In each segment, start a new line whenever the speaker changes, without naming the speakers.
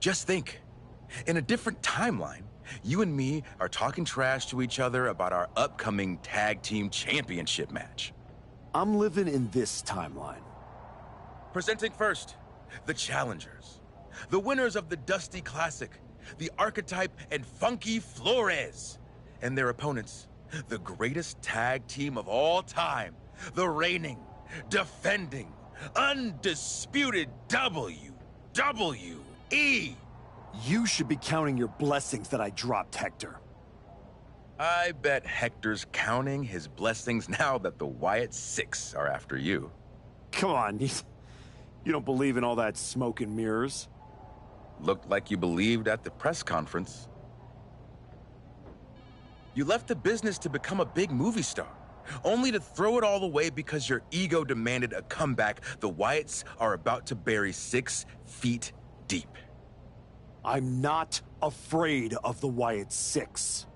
Just think, in a different timeline, you and me are talking trash to each other about our upcoming tag team championship match.
I'm living in this timeline.
Presenting first, the challengers. The winners of the Dusty Classic, the Archetype and Funky Flores. And their opponents, the greatest tag team of all time, the reigning, defending, undisputed WWE.
You should be counting your blessings that I dropped, Hector.
I bet Hector's counting his blessings now that the Wyatt Six are after you.
Come on, you don't believe in all that smoke and mirrors?
Looked like you believed at the press conference. You left the business to become a big movie star, only to throw it all away because your ego demanded a comeback the Wyatts are about to bury 6 feet deep.
I'm not afraid of the Wyatt Six.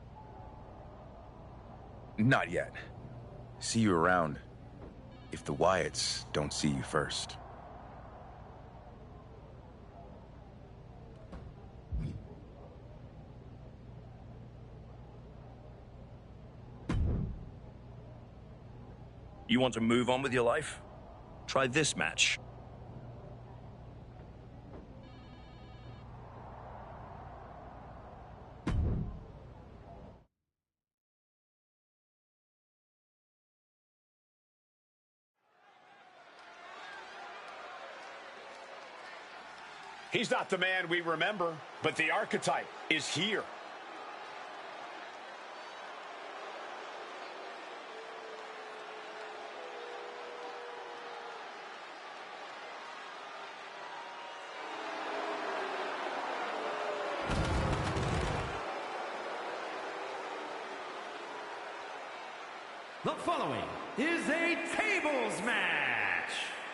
Not yet. See you around, if the Wyatts don't see you first.
You want to move on with your life? Try this match.
He's not the man we remember, but the Archetype is here.
The following is a tables match.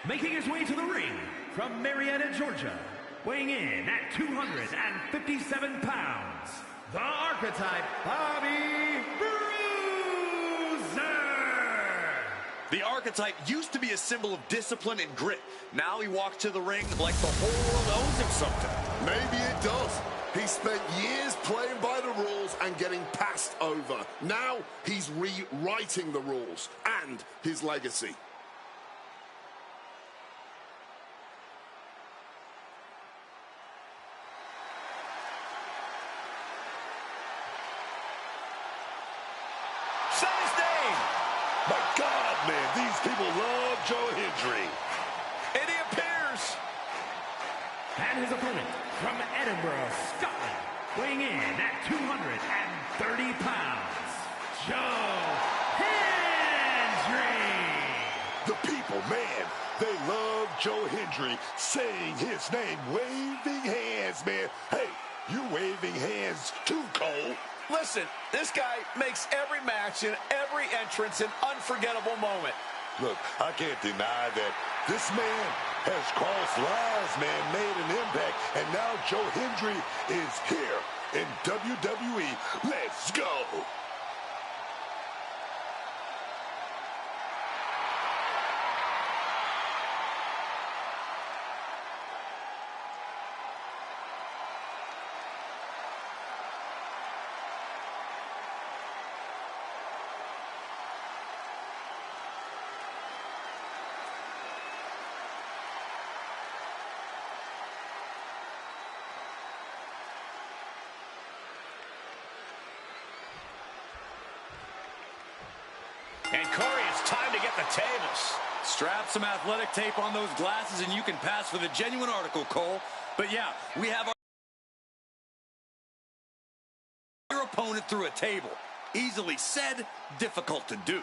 Making his way to the ring from Marietta, Georgia, weighing in at 257 pounds, the Archetype, Bobby Bruiser.
The Archetype used to be a symbol of discipline and grit. Now he walks to the ring like the whole world owes him something.
Maybe it does. He spent years playing by the rules and getting passed over. Now he's rewriting the rules and his legacy.
Say his name!
My God, man, these people love Joe Hendry.
And he appears!
And his opponent from Edinburgh, Scotland, weighing in at 230 pounds, Joe Hendry.
The people, man, they love Joe Hendry saying his name, waving hands, man. Hey, you waving hands too, Cole.
Listen, this guy makes every match and every entrance an unforgettable moment.
Look, I can't deny that this man has crossed lives, man, made an impact, and now Joe Hendry is here in WWE. Let's go.
And Corey, it's time to get the tables.
Strap some athletic tape on those glasses and you can pass for the genuine article, Cole. But yeah, we have our opponent through a table. Easily said, difficult to do.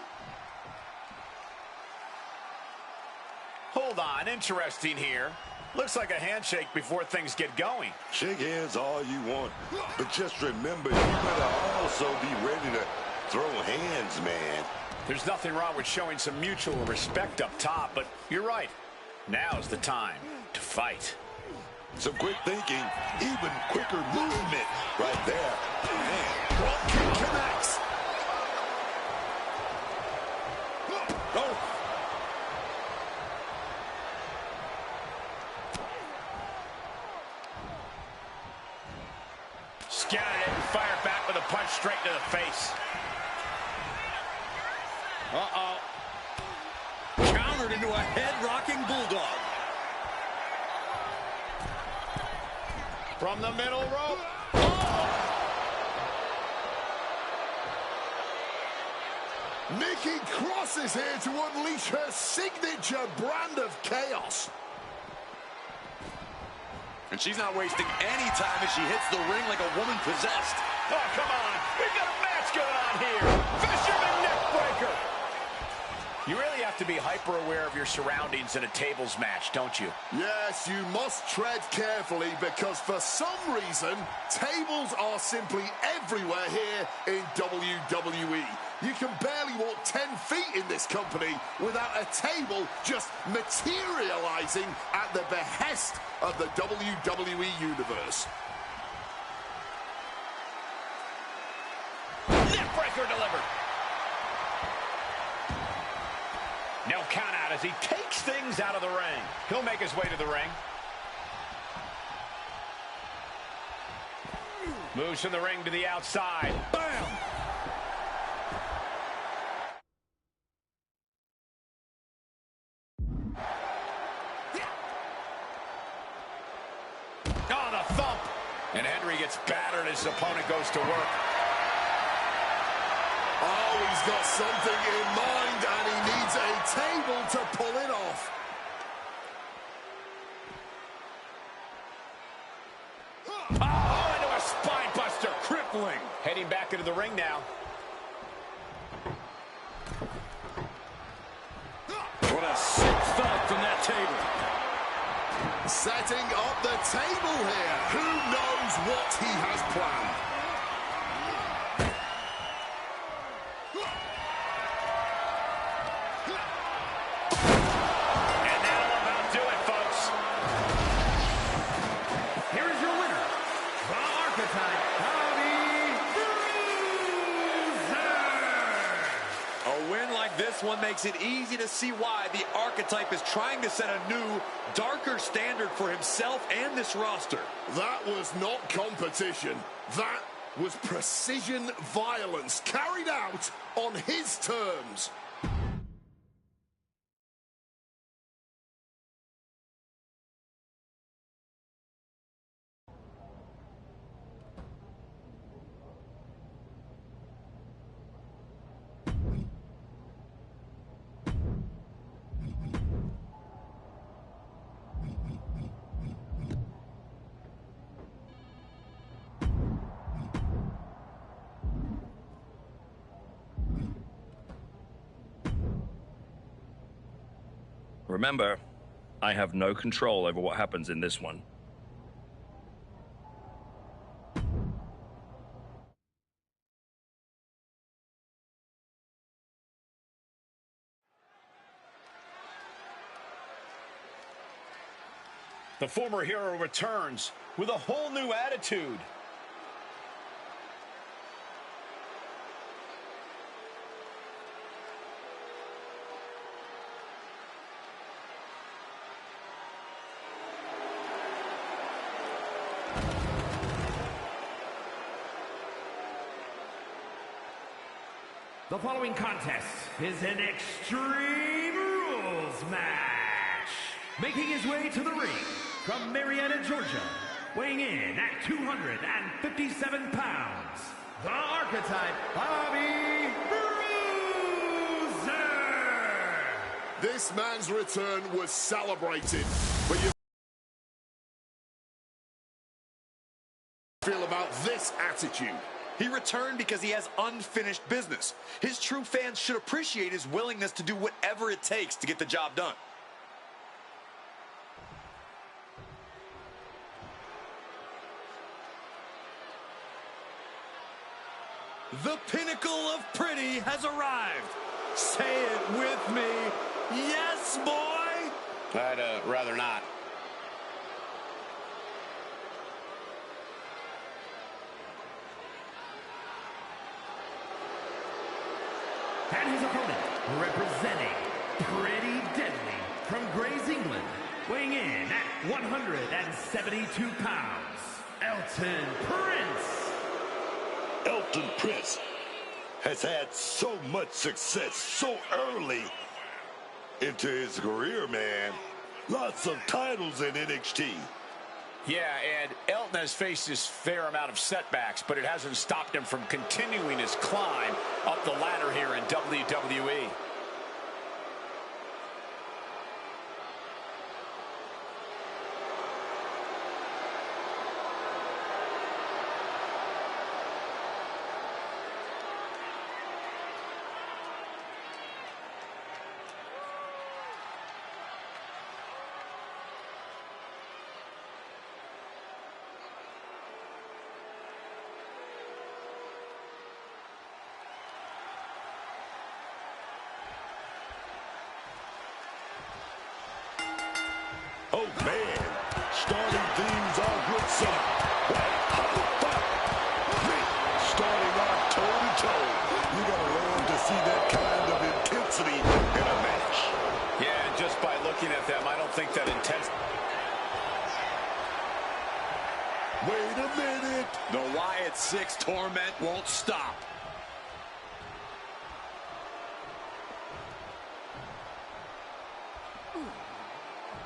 Hold on, interesting here. Looks like a handshake before things get going.
Shake hands all you want, but just remember, you better also be ready to throw hands, man.
There's nothing wrong with showing some mutual respect up top, but you're right. Now's the time to fight.
Some quick thinking, even quicker movement right there. Man, one kick connects. Oh.
Scouted it and fired back with a punch straight to the face.
Uh-oh. Countered into a head-rocking bulldog.
From the middle rope.
Nikki Cross is here to unleash her signature brand of chaos.
And she's not wasting any time as she hits the ring like a woman possessed.
Oh, come on. We've got a match going on here. Fisherman neckbreaker. You really have to be hyper-aware of your surroundings in a tables match, don't you?
Yes, you must tread carefully because for some reason, tables are simply everywhere here in WWE. You can barely walk 10 feet in this company without a table just materializing at the behest of the WWE Universe.
Neckbreaker delivered. No count out as he takes things out of the ring. He'll make his way to the ring. Moves from the ring to the outside. Bam! Oh, the thump. And Henry gets battered as his opponent goes to work.
Oh, he's got something in mind, and he needs a table to pull it off.
Oh, into a spine buster. Crippling. Heading back into the ring now.
What a sick thud from that table.
Setting up the table here. Who knows what he has planned?
And that'll about do it, folks.
Here is your winner, the Archetype, Bobby Bruiser.
A win like this one makes it easy to see why the Archetype is trying to set a new, darker standard for himself and this roster.
That was not competition. That was precision violence carried out on his terms.
Remember, I have no control over what happens in this one.
The former hero returns with a whole new attitude.
The following contest is an Extreme Rules match. Making his way to the ring from Marietta, Georgia, weighing in at 257 pounds, the Archetype, Bobby Bruiser.
This man's return was celebrated, but you feel about this attitude?
He returned because he has unfinished business. His true fans should appreciate his willingness to do whatever it takes to get the job done. The pinnacle of pretty has arrived. Say it with me. Yes, boy.
I'd rather not.
And his opponent, representing Pretty Deadly from Grays, England, weighing in at 172 pounds, Elton Prince.
Elton Prince has had so much success so early into his career, man. Lots of titles in NXT.
Yeah, and Elton has faced his fair amount of setbacks, but it hasn't stopped him from continuing his climb up the ladder here in WWE.
Oh, man. Starting things off with some starting off toe-to-toe. You got to learn to see that kind of intensity in a match.
Yeah, and just by looking at them, I don't think that intense.
Wait a minute.
The Wyatt 6 torment won't stop.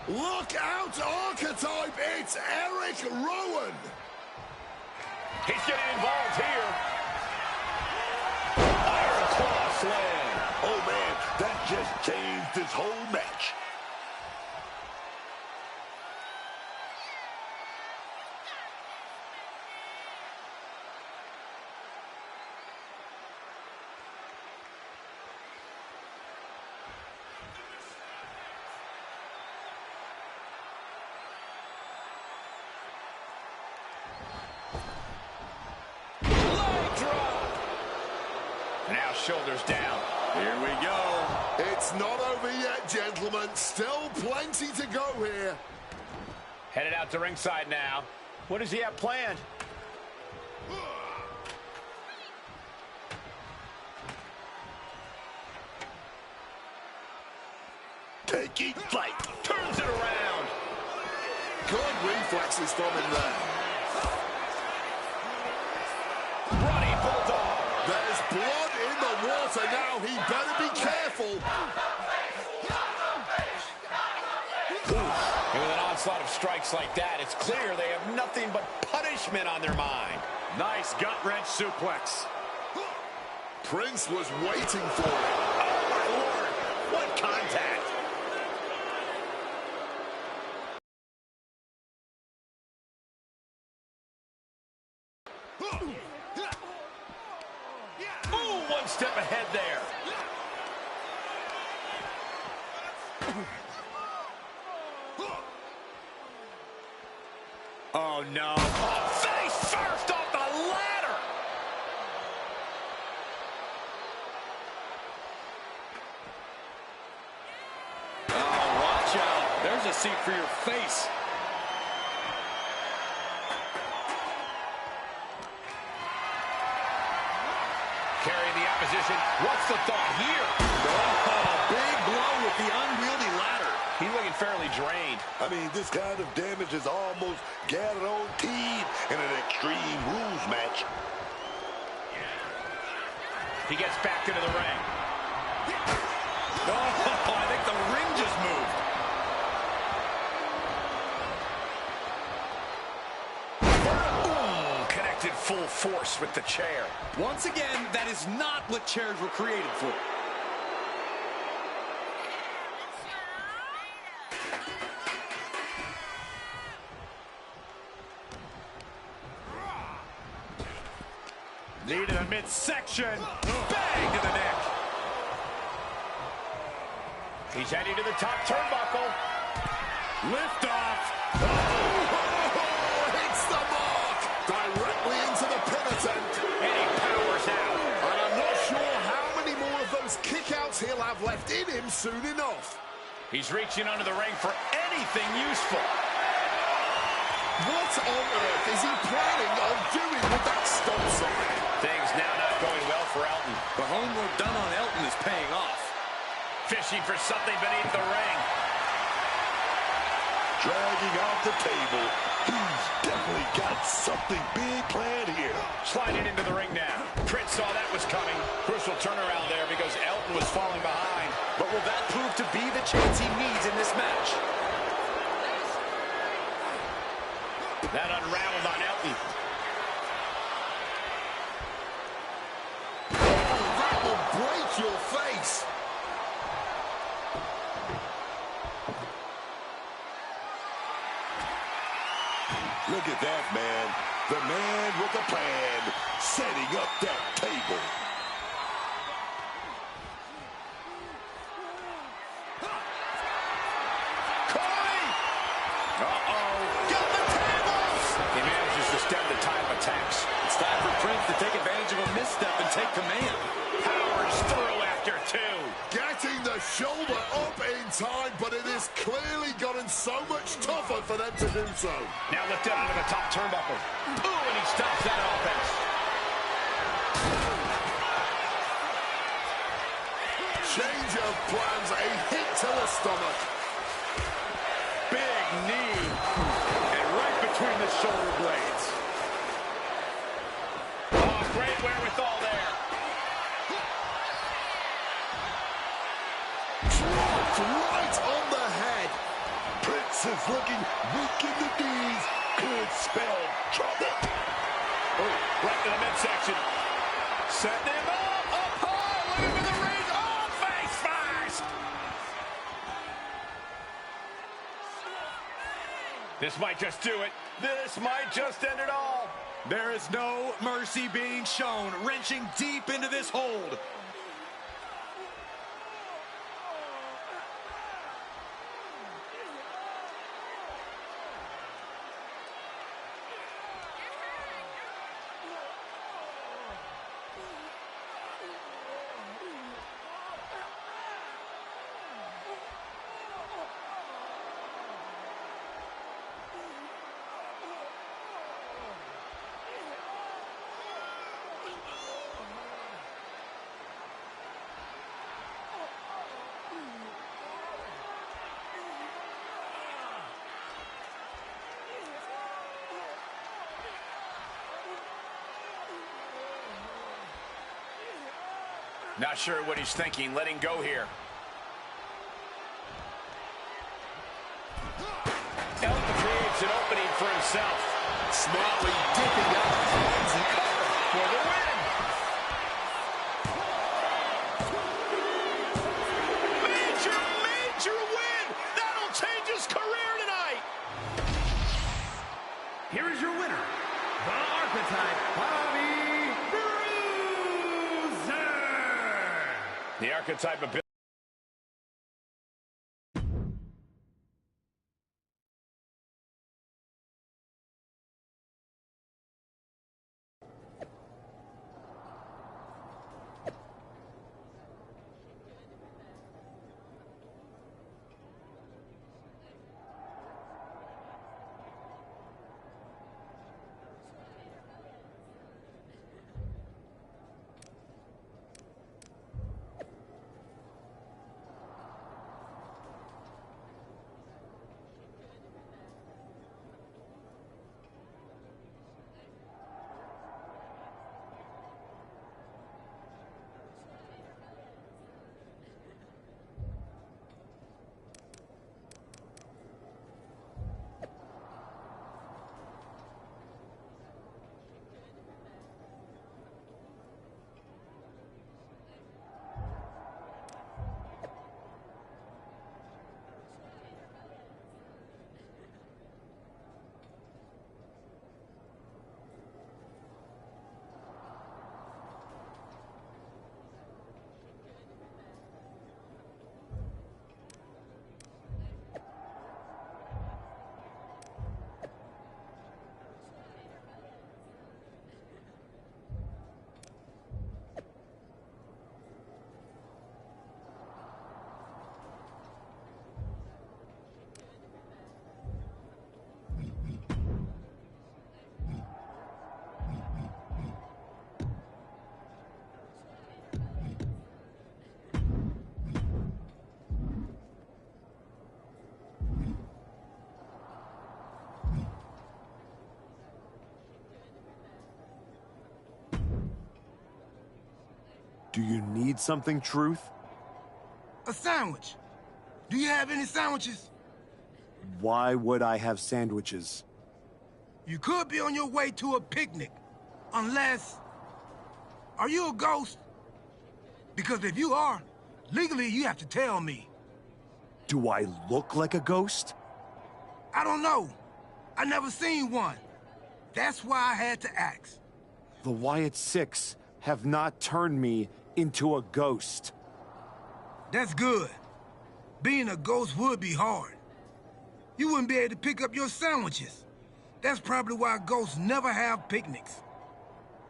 Look out, Archetype! It's Eric Rowan!
He's getting involved here. Iron Claw slam.
Oh, man, that just changed this whole match.
Now shoulders down.
Here we go.
It's not over yet, gentlemen. Still plenty to go here.
Headed out to ringside now. What does he have planned?
Taking flight.
Turns it around.
Good reflexes from him there.
Running Bulldog.
There's blood in the water now. He better be careful.
And with an onslaught of strikes like that, it's clear they have nothing but punishment on their mind.
Nice gut-wrench suplex.
Prince was waiting for it.
Oh, my Lord. What contact. Ooh, one step ahead there. Oh, no. Oh, face first off the ladder.
Oh, watch out. There's a seat for your face.
Carrying the opposition. What's the thought here?
Oh, big blow with the unwieldy ladder.
He's looking fairly drained.
I mean, this kind of damage is almost guaranteed in an Extreme Rules match.
He gets back into the ring.
Oh, I think the ring just moved.
Boom! Connected full force with the chair.
Once again, that is not what chairs were created for.
Knee to the midsection.
Bang to the neck. He's heading to the top turnbuckle.
Lift off.
Oh, hits the mark. Directly into the pin attempt.
And he powers out.
And I'm not sure how many more of those kickouts he'll have left in him soon enough.
He's reaching under the ring for anything useful.
What on earth is he planning on doing with that stop sign?
Things now not going well for Elton.
The homework done on Elton is paying off.
Fishing for something beneath the ring.
dragging out the table. He's definitely got something big planned here.
Sliding into the ring now. Prince saw that was coming. Crucial turnaround there because Elton was falling behind.
But will that prove to be the chance he needs in this match?
That unraveled on Elton.
Oh, that will break your face.
Look at that, man. The man with a plan, setting up that table.
Corey! Uh-oh. Got the tables! He manages to stem the tide of attacks.
It's time for Prince to take advantage of a misstep and take command.
Powers through after two.
Getting the shoulder up in time, but it has clearly gotten so much tougher for them to do so.
Now lifted onto the top turnbuckle. Ooh, and he stops that offense.
Change of plans, a hit to the stomach.
Big knee. And right between the shoulder blades. Oh, great wherewithal there.
Dropped right on the head.
Prince is looking weak in the knees. Could spell trouble.
Oh, right to the midsection. Setting him up high, looking for the ring. Oh, face first. This might just do it. This might just end it all.
There is no mercy being shown, wrenching deep into this hold.
Not sure what he's thinking, letting go here. Elton creates an opening for himself.
Smartly dipping out the hands and cover
For the win! Major, major win! That'll change his career tonight!
Here is your winner, the Archetype Bobby Bruiser.
The Archetype ability.
Do you need something, Truth?
A sandwich. Do you have any sandwiches?
Why would I have sandwiches?
You could be on your way to a picnic. Unless... Are you a ghost? Because if you are, legally you have to tell me.
Do I look like a ghost?
I don't know. I never seen one. That's why I had to ask.
The Wyatt Six have not turned me into a ghost.
That's good. Being a ghost would be hard. You wouldn't be able to pick up your sandwiches. That's probably why ghosts never have picnics.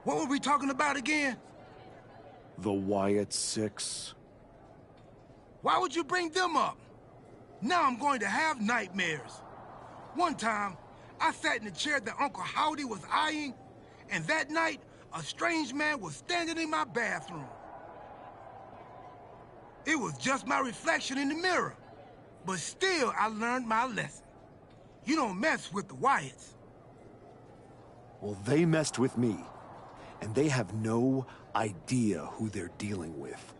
What were we talking about again?
The Wyatt Six.
Why would you bring them up? Now I'm going to have nightmares. One time, I sat in the chair that Uncle Howdy was eyeing, and that night, a strange man was standing in my bathroom. It was just my reflection in the mirror. But still, I learned my lesson. You don't mess with the Wyatts.
Well, they messed with me, and they have no idea who they're dealing with.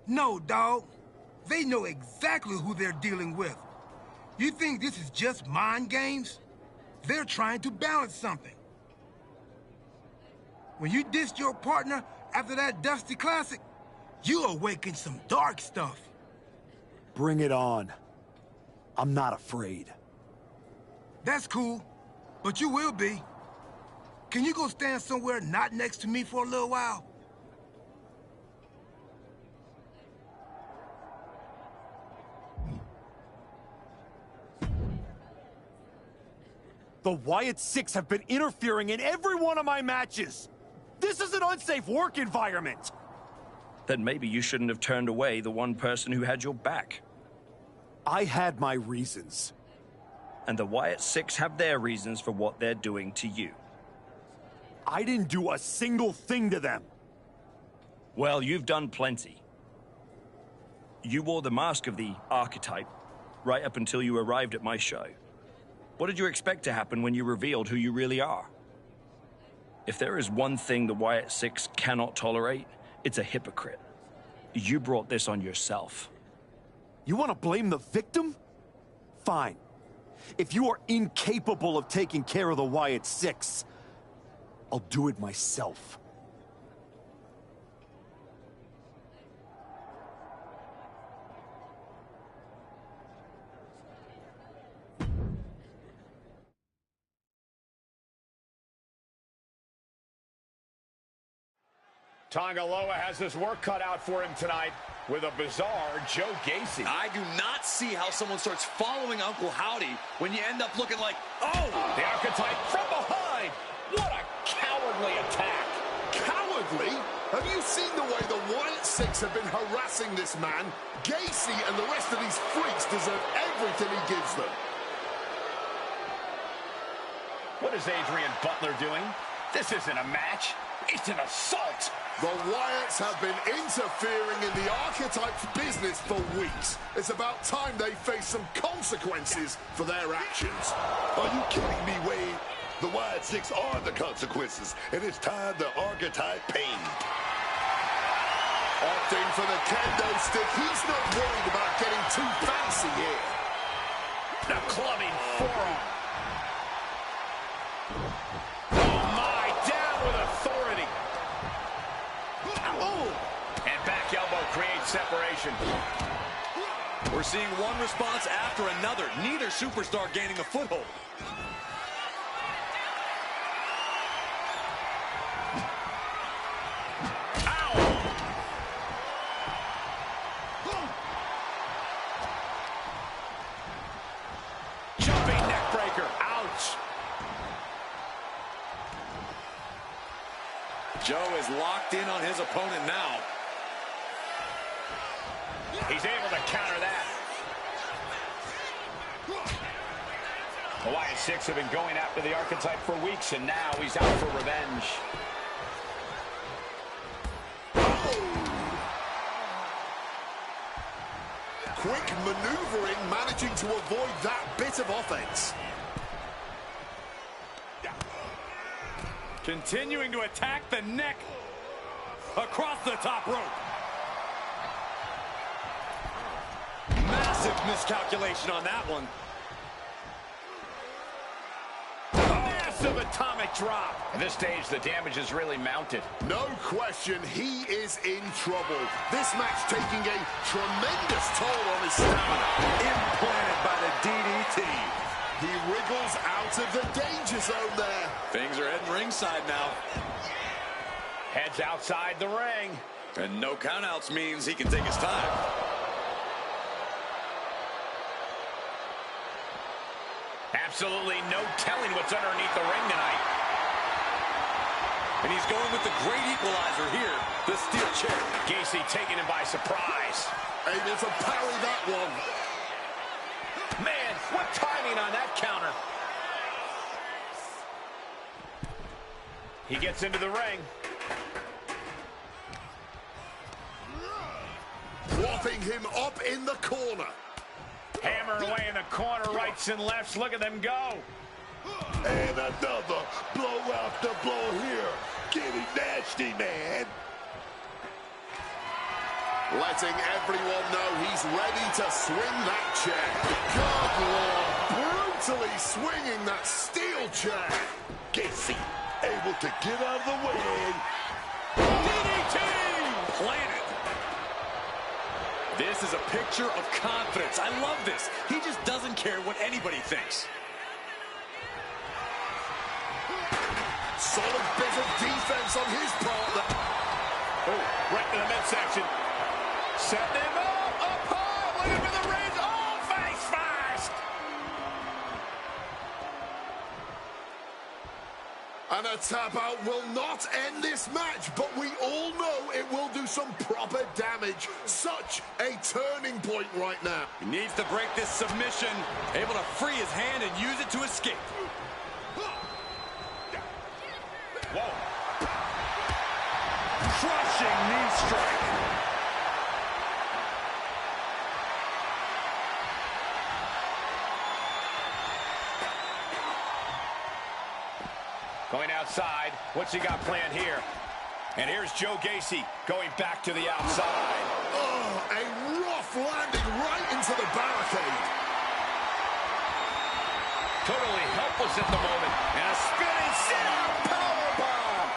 No, dog. They know exactly who they're dealing with. You think this is just mind games? They're trying to balance something. When you dissed your partner after that Dusty Classic, you awakened some dark stuff.
Bring it on. I'm not afraid.
That's cool, but you will be. Can you go stand somewhere not next to me for a little while?
The Wyatt Six have been interfering in every one of my matches! This is an unsafe work environment!
Then maybe you shouldn't have turned away the one person who had your back.
I had my reasons.
And the Wyatt Six have their reasons for what they're doing to you.
I didn't do a single thing to them.
Well, you've done plenty. You wore the mask of the archetype right up until you arrived at my show. What did you expect to happen when you revealed who you really are? If there is one thing the Wyatt Six cannot tolerate, it's a hypocrite. You brought this on yourself.
You want to blame the victim? Fine. If you are incapable of taking care of the Wyatt Six, I'll do it myself.
Tongaloa has his work cut out for him tonight with a bizarre Joe Gacy.
I do not see how someone starts following Uncle Howdy when you end up looking like, oh!
The archetype from behind. What a cowardly attack.
Cowardly? Have you seen the way the Wyatt Six have been harassing this man? Gacy and the rest of these freaks deserve everything he gives them.
What is Adrian Butler doing? This isn't a match. It's an assault.
The Wyatts have been interfering in the archetype's business for weeks. It's about time they face some consequences for their actions.
Are you kidding me, Wade? The Wyatt Six are the consequences, and it's time the archetype paid.
Opting for the kendo stick, he's not worried about getting too fancy here.
The clubbing forearm. Oh my, down with authority. Oh. And back elbow creates separation.
We're seeing one response after another. Neither superstar gaining a foothold.
Jumping neck breaker. Ouch.
Joe is locked in on his opponent now.
He's able to counter that. The Wyatt Six have been going after the archetype for weeks, and now he's out for revenge.
quick maneuvering, managing to avoid that bit of offense.
Continuing to attack the neck across the top rope. Massive miscalculation on that one.
Massive atomic drop. At this stage, the damage is really mounted.
No question, he is in trouble. This match taking a tremendous toll on his stamina.
Implanted by the DDT.
He wriggles out of the danger zone there.
Things are heading ringside now.
Heads outside the ring.
And no countouts means he can take his time.
Absolutely no telling what's underneath the ring tonight.
And he's going with the great equalizer here, the steel chair.
Gacy taking him by surprise.
Able to parry that one.
Man, what timing on that counter. He gets into the ring.
Whopping him up in the corner.
Hammering away in the corner, rights and lefts. Look at them go.
And another blow after blow here. Getting nasty, man.
Letting everyone know he's ready to swing that chair. Good Lord, brutally swinging that steel chair.
Gacy able to get out of the way.
DDT! Planted. This is a picture of confidence. I love this. He just doesn't care what anybody thinks.
Solid bit of defense on his part.
Oh, right to the midsection. Setting him up high, looking for the reins. Oh, face first.
And a tap out will not end this match, but we all know it will do some proper damage. Such a turning point right now.
He needs to break this submission, able to free his hand and use it to escape.
Whoa.
Crushing knee strike.
Going outside. What's he got planned here? And here's Joe Gacy going back to the outside.
Oh, a rough landing right into the barricade.
Totally helpless at the moment. And a spinning sit-out powerbomb.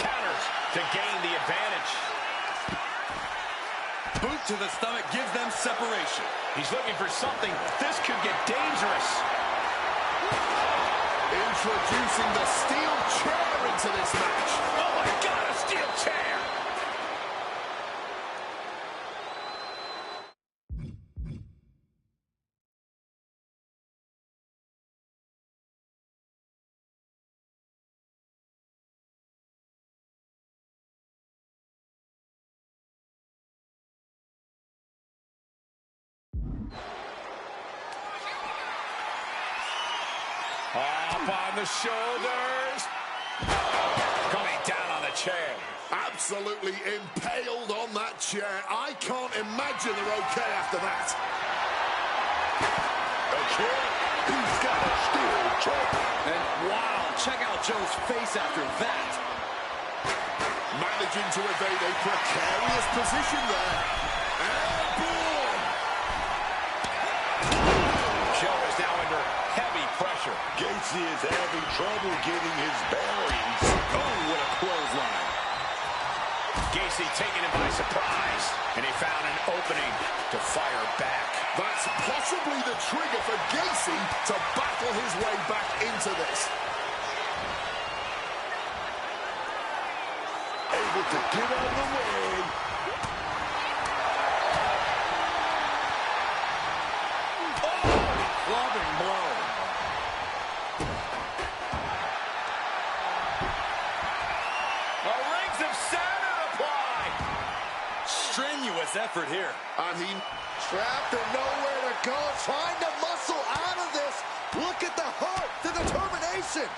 Counters to gain the advantage.
Boot to the stomach gives them separation.
He's looking for something. This could get dangerous.
Introducing the steel chair into this match.
Oh my God, a steel chair! Up on the shoulders. Coming down on the chair.
Absolutely impaled on that chair. I can't imagine they're okay after that.
Okay, he's got a steel chair.
And wow, check out Joe's face after that.
Managing to evade a precarious position there. Airborne!
Joe is now under heavy pressure.
Gacy is having trouble getting his bearings.
Oh, what a clothesline.
Gacy taking him by surprise. And he found an opening to fire back.
That's possibly the trigger for Gacy to battle his way back into this.
Able to get out of the way.
Clubbing blow.
The rings of Saturn applied.
Strenuous effort here.
And he
Trapped and nowhere to go, trying to muscle out of this. Look at the heart, the determination.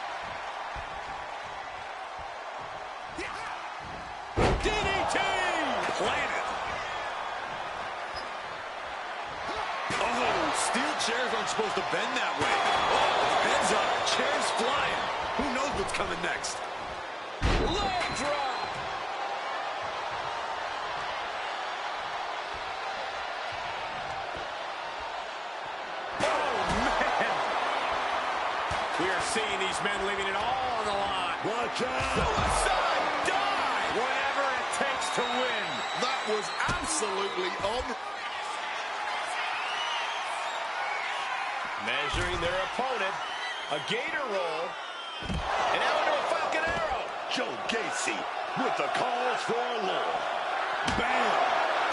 DDT! Planted. chairs aren't supposed to bend that way. Oh, heads up, chairs flying. Who knows what's coming next?
Leg drop. Oh, man. We are seeing these men leaving it all on the line.
Watch out!
Suicide dive. Whatever it takes to win.
That was absolutely
Measuring their opponent. A gator roll. And now into a Falcon Arrow.
Joe Gacy with the cause for a law. Bam!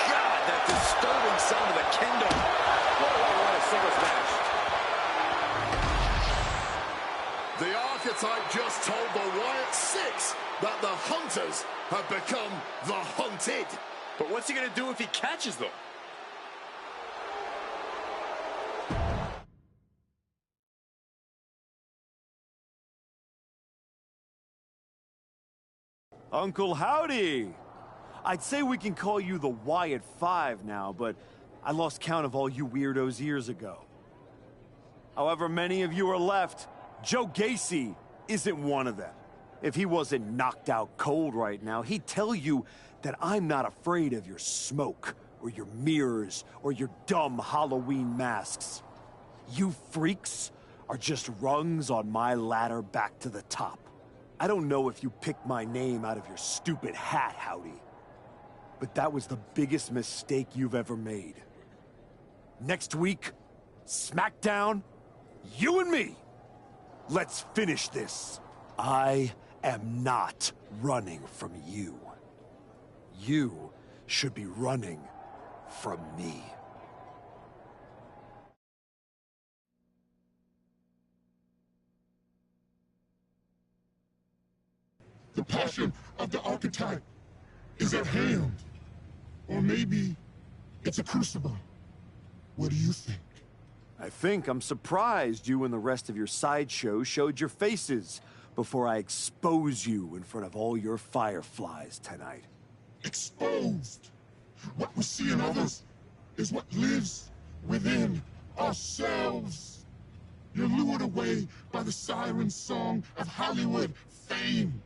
God, that disturbing sound of the kingdom.
What a singles match.
The archetype just told the Wyatt 6 that the hunters have become the hunted.
But what's he going to do if he catches them?
Uncle Howdy! I'd say we can call you the Wyatt 5 now, but I lost count of all you weirdos years ago. However many of you are left, Joe Gacy isn't one of them. If he wasn't knocked out cold right now, he'd tell you that I'm not afraid of your smoke, or your mirrors, or your dumb Halloween masks. You freaks are just rungs on my ladder back to the top. I don't know if you picked my name out of your stupid hat, Howdy, but that was the biggest mistake you've ever made. Next week, SmackDown, you and me. Let's finish this. I am not running from you. You should be running from me.
The passion of the archetype is at hand. Or maybe it's a crucible. What do you think?
I think I'm surprised you and the rest of your sideshow showed your faces before I expose you in front of all your fireflies tonight.
Exposed. What we see in others is what lives within ourselves. You're lured away by the siren song of Hollywood fame.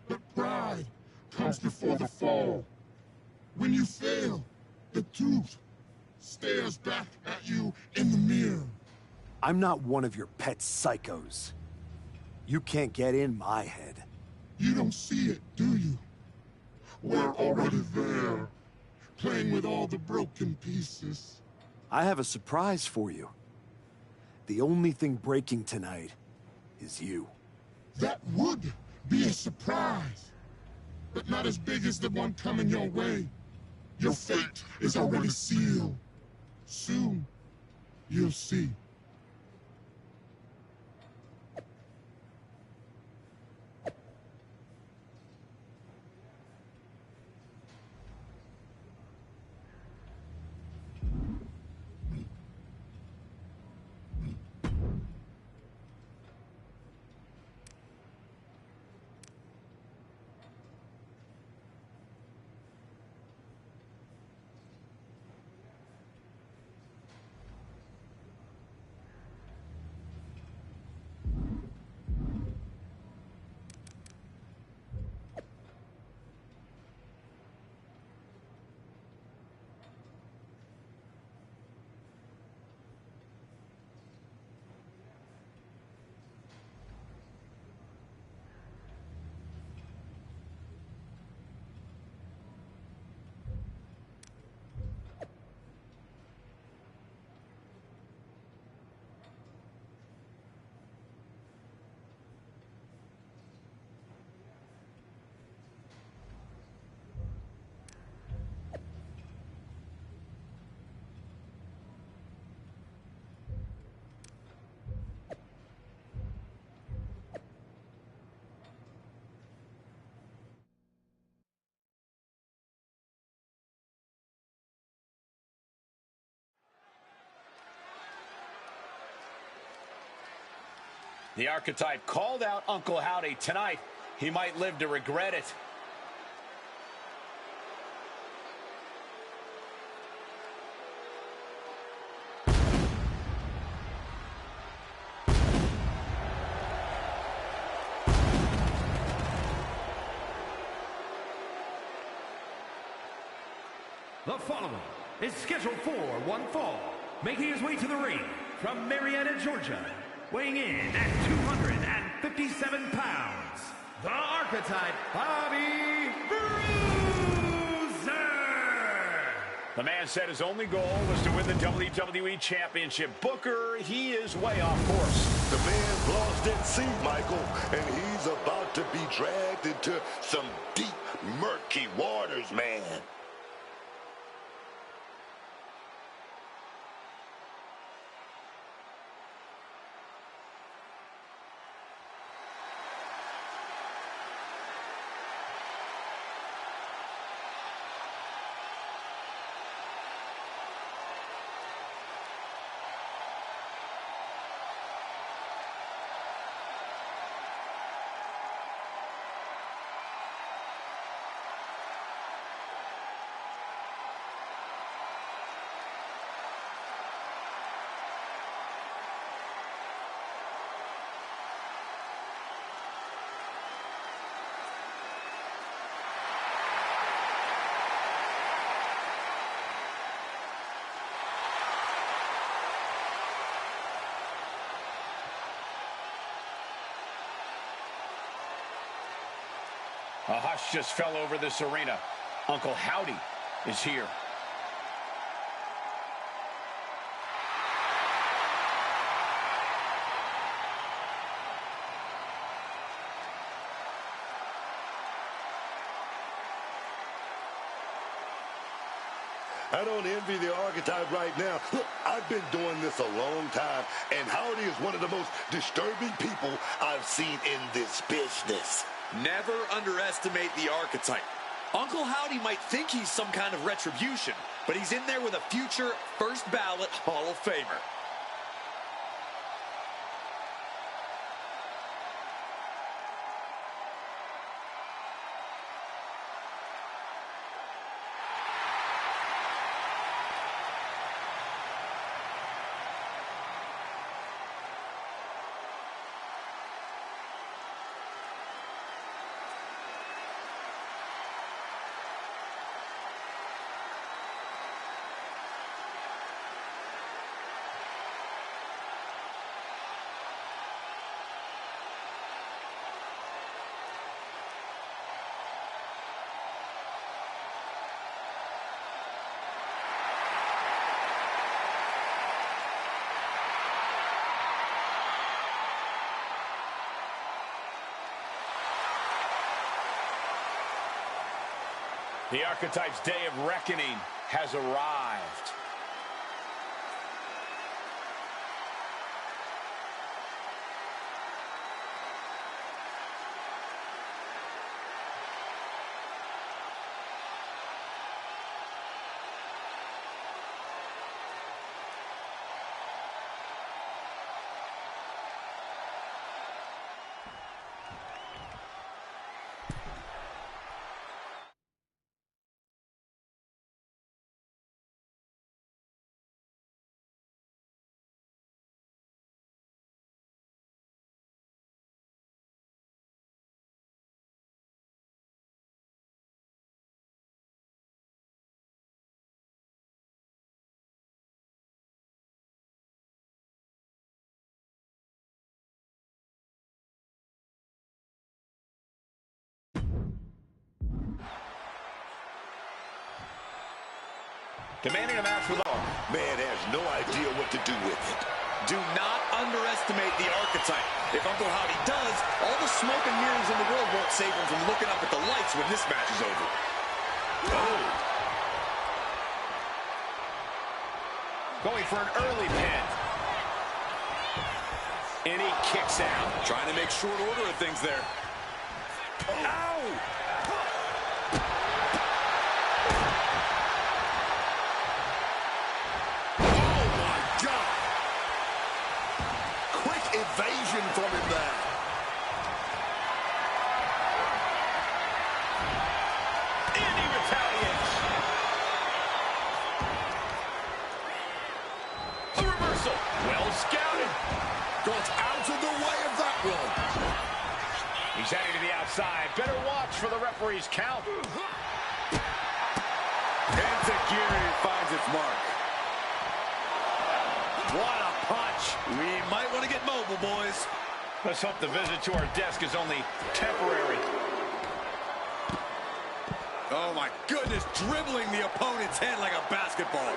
But pride comes before the fall. When you fail, the truth stares back at you in the mirror.
I'm not one of your pet psychos. You can't get in my head.
You don't see it, do you? We're already there, playing with all the broken pieces.
I have a surprise for you. The only thing breaking tonight is you.
That would be a surprise, but not as big as the one coming your way. Your fate is already sealed. Soon, you'll see.
The archetype called out Uncle Howdy tonight. He might live to regret it.
The following is scheduled for one fall, making his way to the ring from Marietta, Georgia, weighing in at 257 pounds, the Archetype Bobby Bruiser!
The man said his only goal was to win the WWE Championship. Booker, he is way off course.
The man's lost at sea, Michael, and he's about to be dragged into some deep, murky waters, man.
A hush just fell over this arena. Uncle Howdy is here.
I don't envy the Archetype right now. Look, I've been doing this a long time, and Howdy is one of the most disturbing people I've seen in this business.
Never underestimate the Archetype. Uncle Howdy might think he's some kind of retribution, but he's in there with a future first ballot Hall of Famer.
The Archetype's day of reckoning has arrived. Demanding a match with all.
Man has no idea what to do with it.
Do not underestimate the Archetype. If Uncle Howdy does, all the smoke and mirrors in the world won't save him from looking up at the lights when this match is over.
Oh. Going for an early pin. And he kicks out.
Trying to make short order of things there.
Ow!
Evasion from him there.
And he retaliates. A reversal. Well scouted.
Got out of the way of that one.
He's heading to the outside. Better watch for the referee's count.
Enziguri finds its mark. What a punch. We might want to get mobile, boys.
Let's hope the visit to our desk is only temporary.
Oh, my goodness, dribbling the opponent's head like a basketball.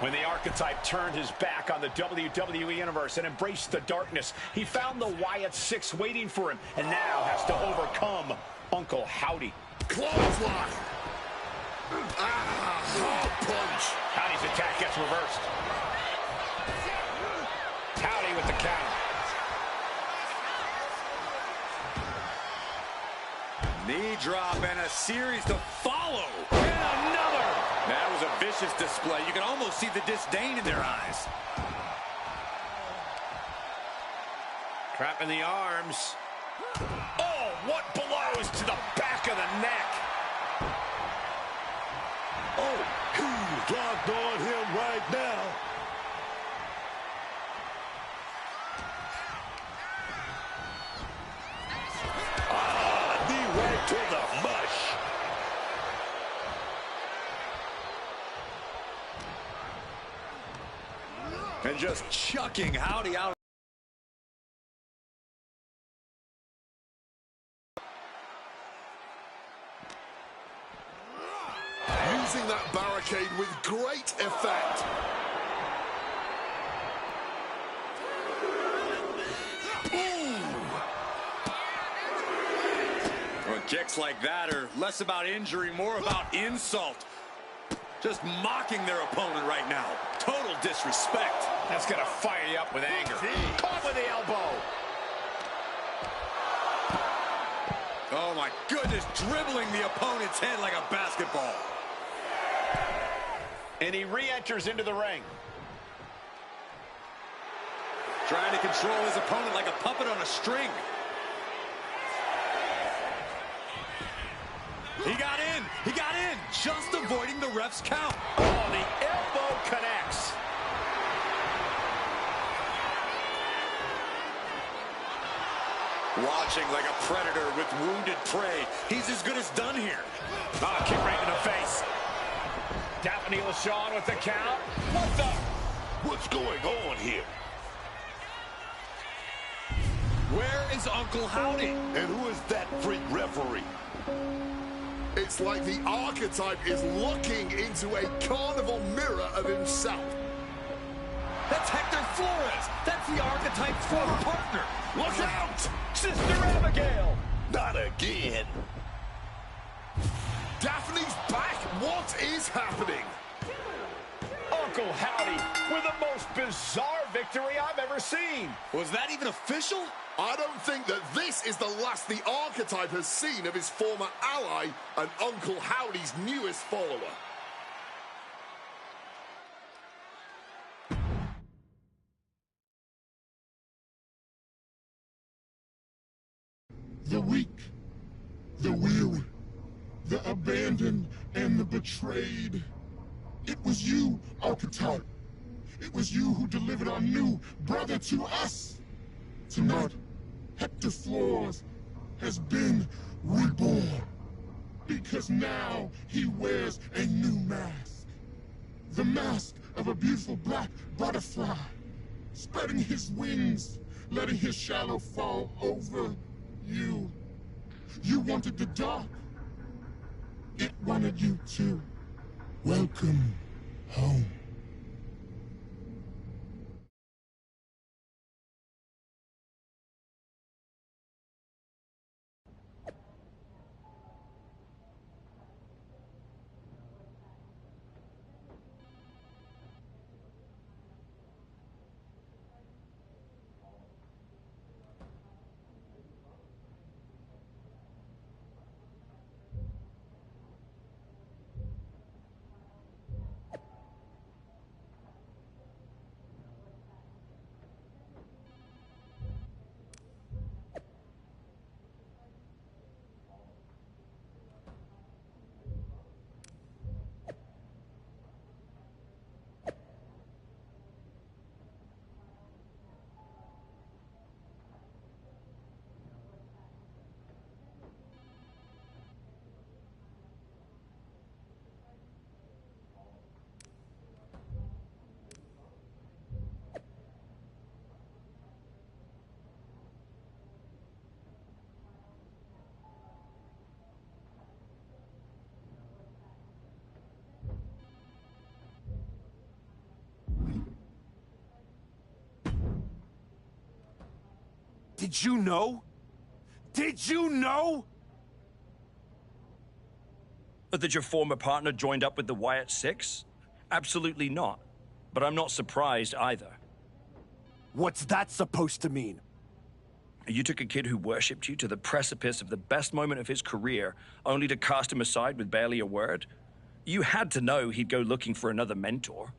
When the Archetype turned his back on the WWE Universe and embraced the darkness, he found the Wyatt 6 waiting for him and now has to overcome Uncle Howdy.
Clothesline. Hard punch.
Howdy's attack gets reversed. Howdy with the count.
Knee drop and a series to follow. And another. That was a vicious display. You can almost see the disdain in their eyes.
Trapping the arms. Oh, what blows to the back of the neck.
Oh, he's locked on him right now. Knee right to the mush.
And just chucking Howdy out.
Using that barricade with great effect.
Well, kicks like that are less about injury, more about insult. Just mocking their opponent right now. Total disrespect.
That's going to fire you up with anger. Caught with the elbow.
Oh, my goodness. Dribbling the opponent's head like a basketball.
And he re-enters into the ring.
Trying to control his opponent like a puppet on a string. He got in. He got in. Just avoiding the ref's count.
Oh, the elbow connects.
Watching like a predator with wounded prey. He's as good as done here.
Ah, kick right in the face. Daphne LaShawn with the count. What the?
What's going on here?
Where is Uncle Howdy?
And who is that freak referee?
It's like the Archetype is looking into a carnival mirror of himself.
That's Hector Flores. That's the Archetype's former partner.
Look out!
Sister Abigail.
Not again.
Daphne's back. What is happening?
Uncle Howdy with the most bizarre victory I've ever seen.
Was that even official?
I don't think that this is the last the Archetype has seen of his former ally and Uncle Howdy's newest follower.
The weak, the weary, the abandoned, and the betrayed. It was you, Archetype. It was you who delivered our new brother to us. Tonight, Hector Flores has been reborn. Because now he wears a new mask. The mask of a beautiful black butterfly, spreading his wings, letting his shadow fall over you. You wanted the dark. It wanted you too. Welcome home.
Did you know? Did you know?
That your former partner joined up with the Wyatt Six? Absolutely not. But I'm not surprised either.
What's that supposed to mean?
You took a kid who worshipped you to the precipice of the best moment of his career, only to cast him aside with barely a word? You had to know he'd go looking for another mentor.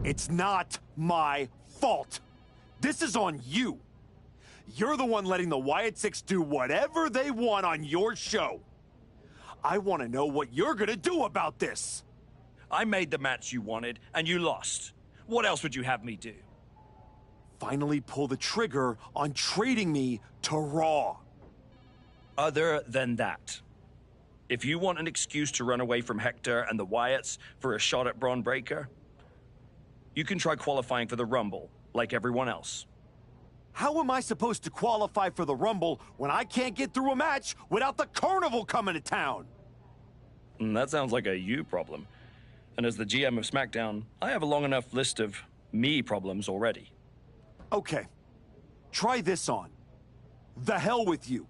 It's not my fault. This is on you. You're the one letting the Wyatt Six do whatever they want on your show. I want to know what you're gonna do about this.
I made the match you wanted, and you lost. What else would you have me do?
Finally pull the trigger on trading me to Raw.
Other than that, if you want an excuse to run away from Hector and the Wyatts for a shot at Braun Breaker, you can try qualifying for the Rumble, like everyone else.
How am I supposed to qualify for the Rumble when I can't get through a match without the Carnival coming to town?
That sounds like a you problem. And as the GM of SmackDown, I have a long enough list of me problems already.
Okay, try this on. The hell with you.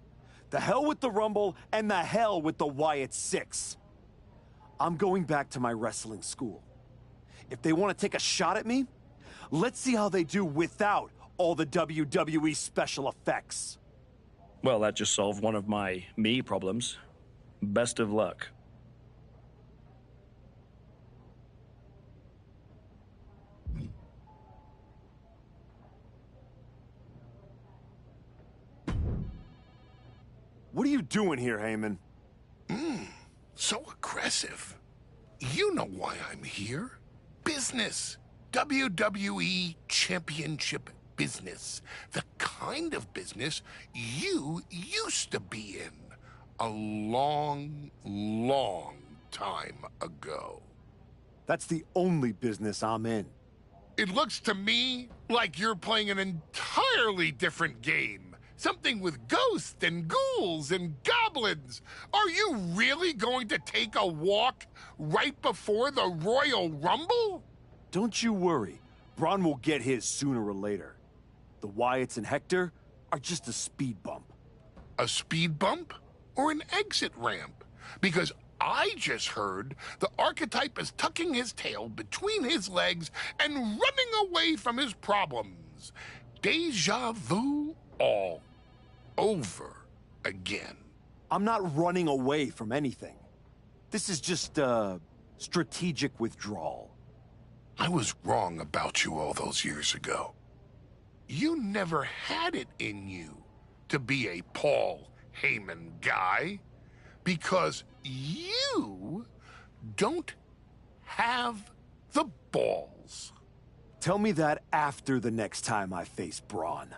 The hell with the Rumble, and the hell with the Wyatt Six. I'm going back to my wrestling school. If they want to take a shot at me, let's see how they do without all the WWE special effects.
Well, that just solved one of my me problems. Best of luck.
What are you doing here, Heyman?
So aggressive. You know why I'm here. Business. WWE Championship business. The kind of business you used to be in a long, long time ago.
That's the only business I'm in.
It looks to me like you're playing an entirely different game. Something with ghosts and ghouls and goblins. Are you really going to take a walk right before the Royal Rumble?
Don't you worry. Braun will get his sooner or later. The Wyatts and Hector are just a speed bump.
A speed bump or an exit ramp? Because I just heard the archetype is tucking his tail between his legs and running away from his problems. Deja vu all over again.
I'm not running away from anything. This is just strategic withdrawal.
I was wrong about you all those years ago. You never had it in you to be a Paul Heyman guy because you don't have the balls.
Tell me that after the next time I face Braun.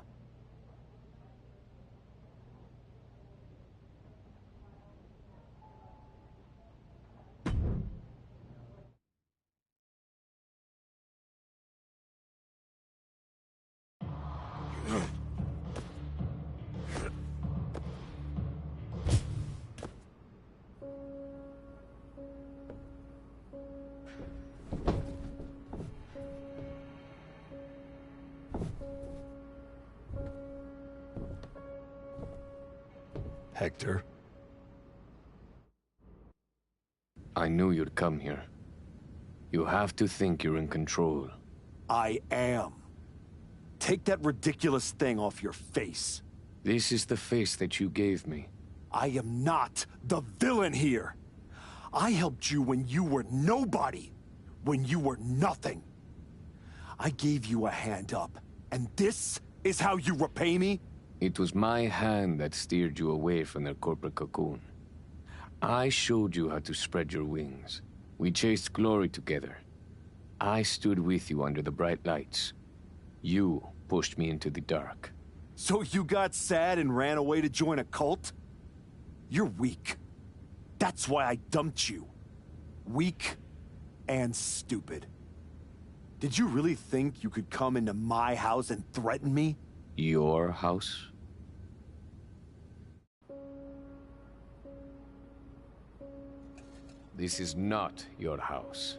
Hector?
I knew you'd come here. You have to think you're in control.
I am. Take that ridiculous thing off your face.
This is the face that you gave me.
I am not the villain here. I helped you when you were nobody, when you were nothing. I gave you a hand up, and this is how you repay me?
It was my hand that steered you away from their corporate cocoon. I showed you how to spread your wings. We chased glory together. I stood with you under the bright lights. You pushed me into the dark.
So you got sad and ran away to join a cult? You're weak. That's why I dumped you. Weak and stupid. Did you really think you could come into my house and threaten me?
Your house? This is not your house.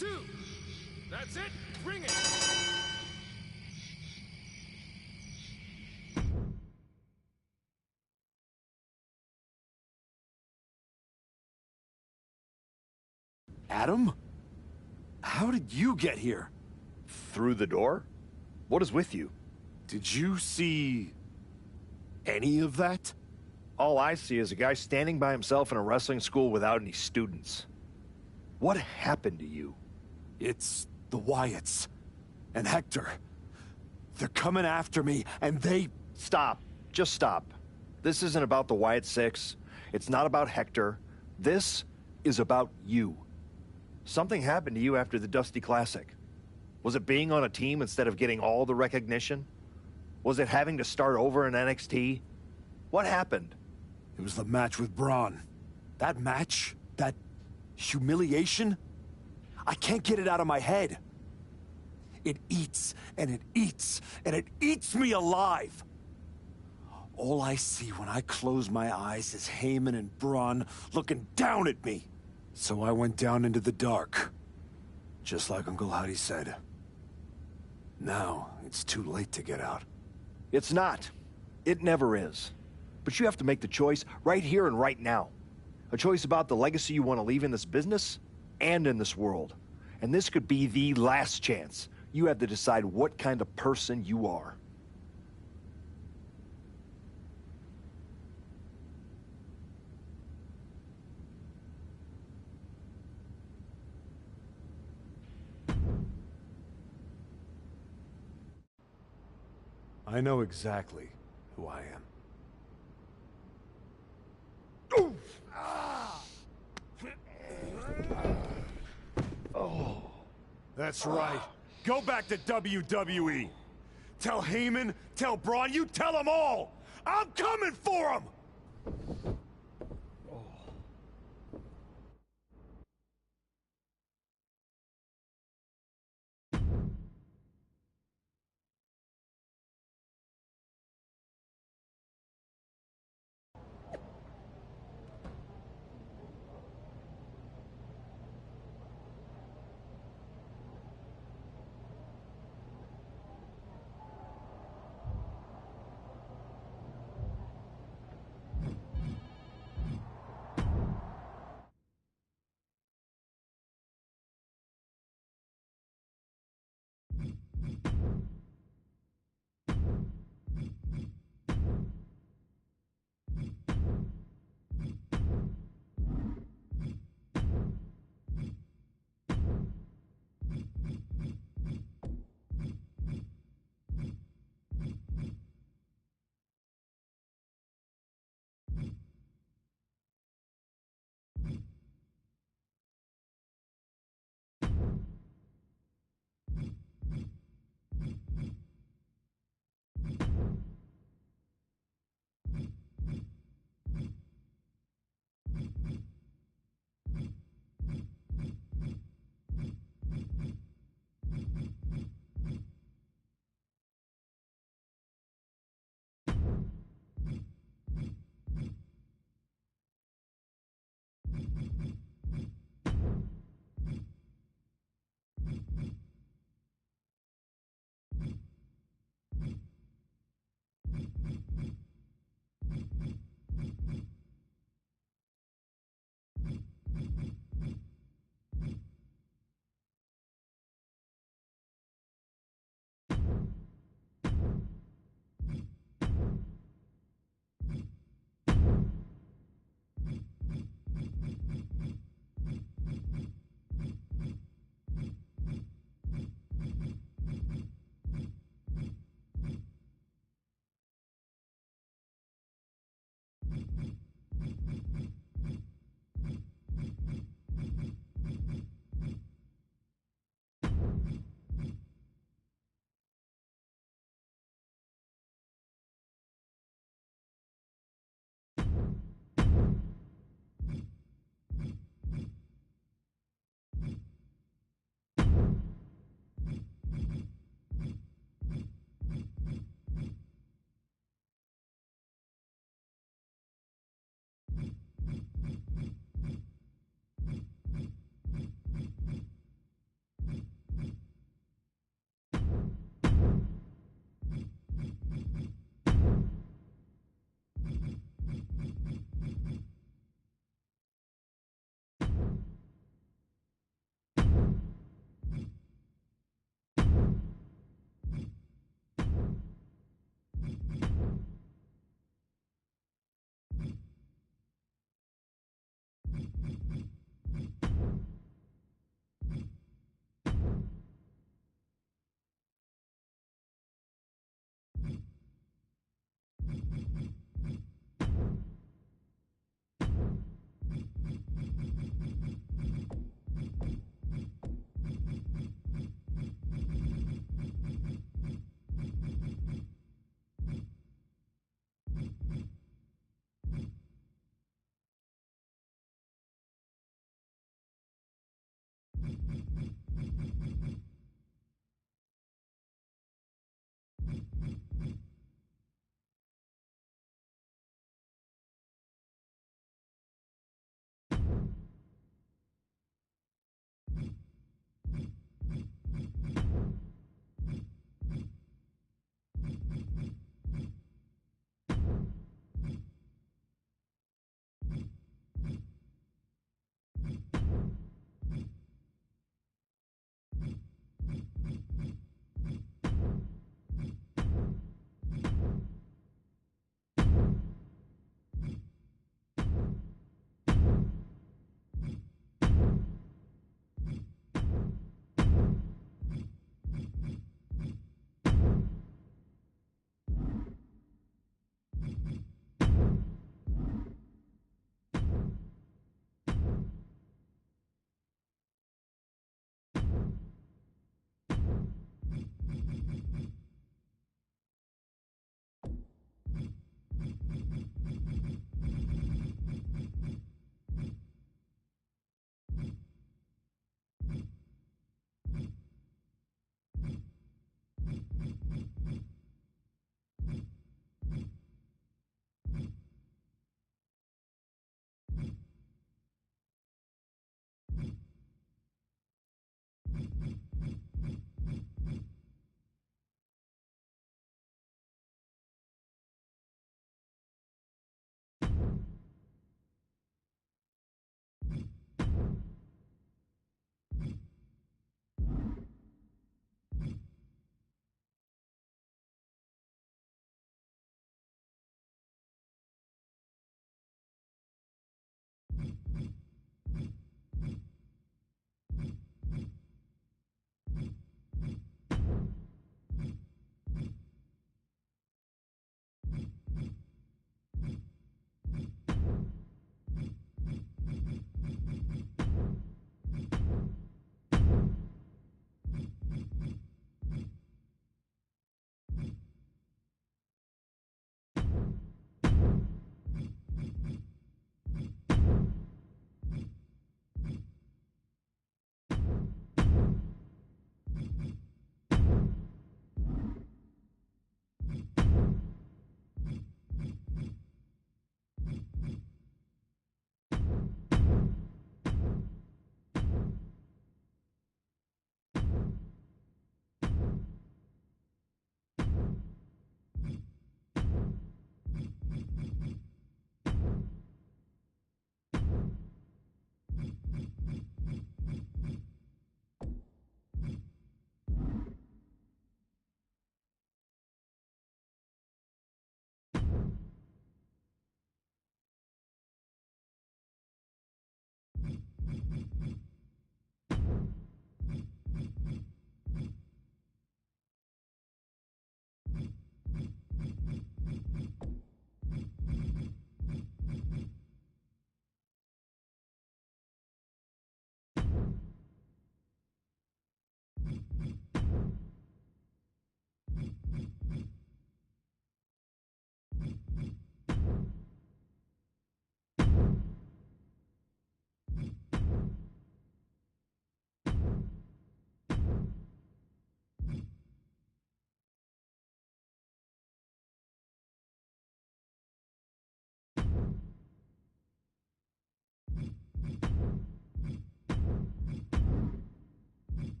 2. That's it. Bring it.
Adam? How did you get here?
Through the door? What is with you?
Did you see any of that?
All I see is a guy standing by himself in a wrestling school without any students. What happened to you?
It's the Wyatts and Hector. They're coming after me, and they...
Stop. Just stop. This isn't about the Wyatt Six. It's not about Hector. This is about you. Something happened to you after the Dusty Classic. Was it being on a team instead of getting all the recognition? Was it having to start over in NXT? What happened?
It was the match with Braun. That match? That humiliation? I can't get it out of my head. It eats, and it eats, and it eats me alive. All I see when I close my eyes is Heyman and Braun looking down at me. So I went down into the dark, just like Uncle Howdy said. Now, it's too late to get out.
It's not. It never is. But you have to make the choice right here and right now. A choice about the legacy you want to leave in this business and in this world. And this could be the last chance. You have to decide what kind of person you are.
I know exactly who I am. That's right. Go back to WWE. Tell Heyman, tell Braun, you tell them all! I'm coming for them!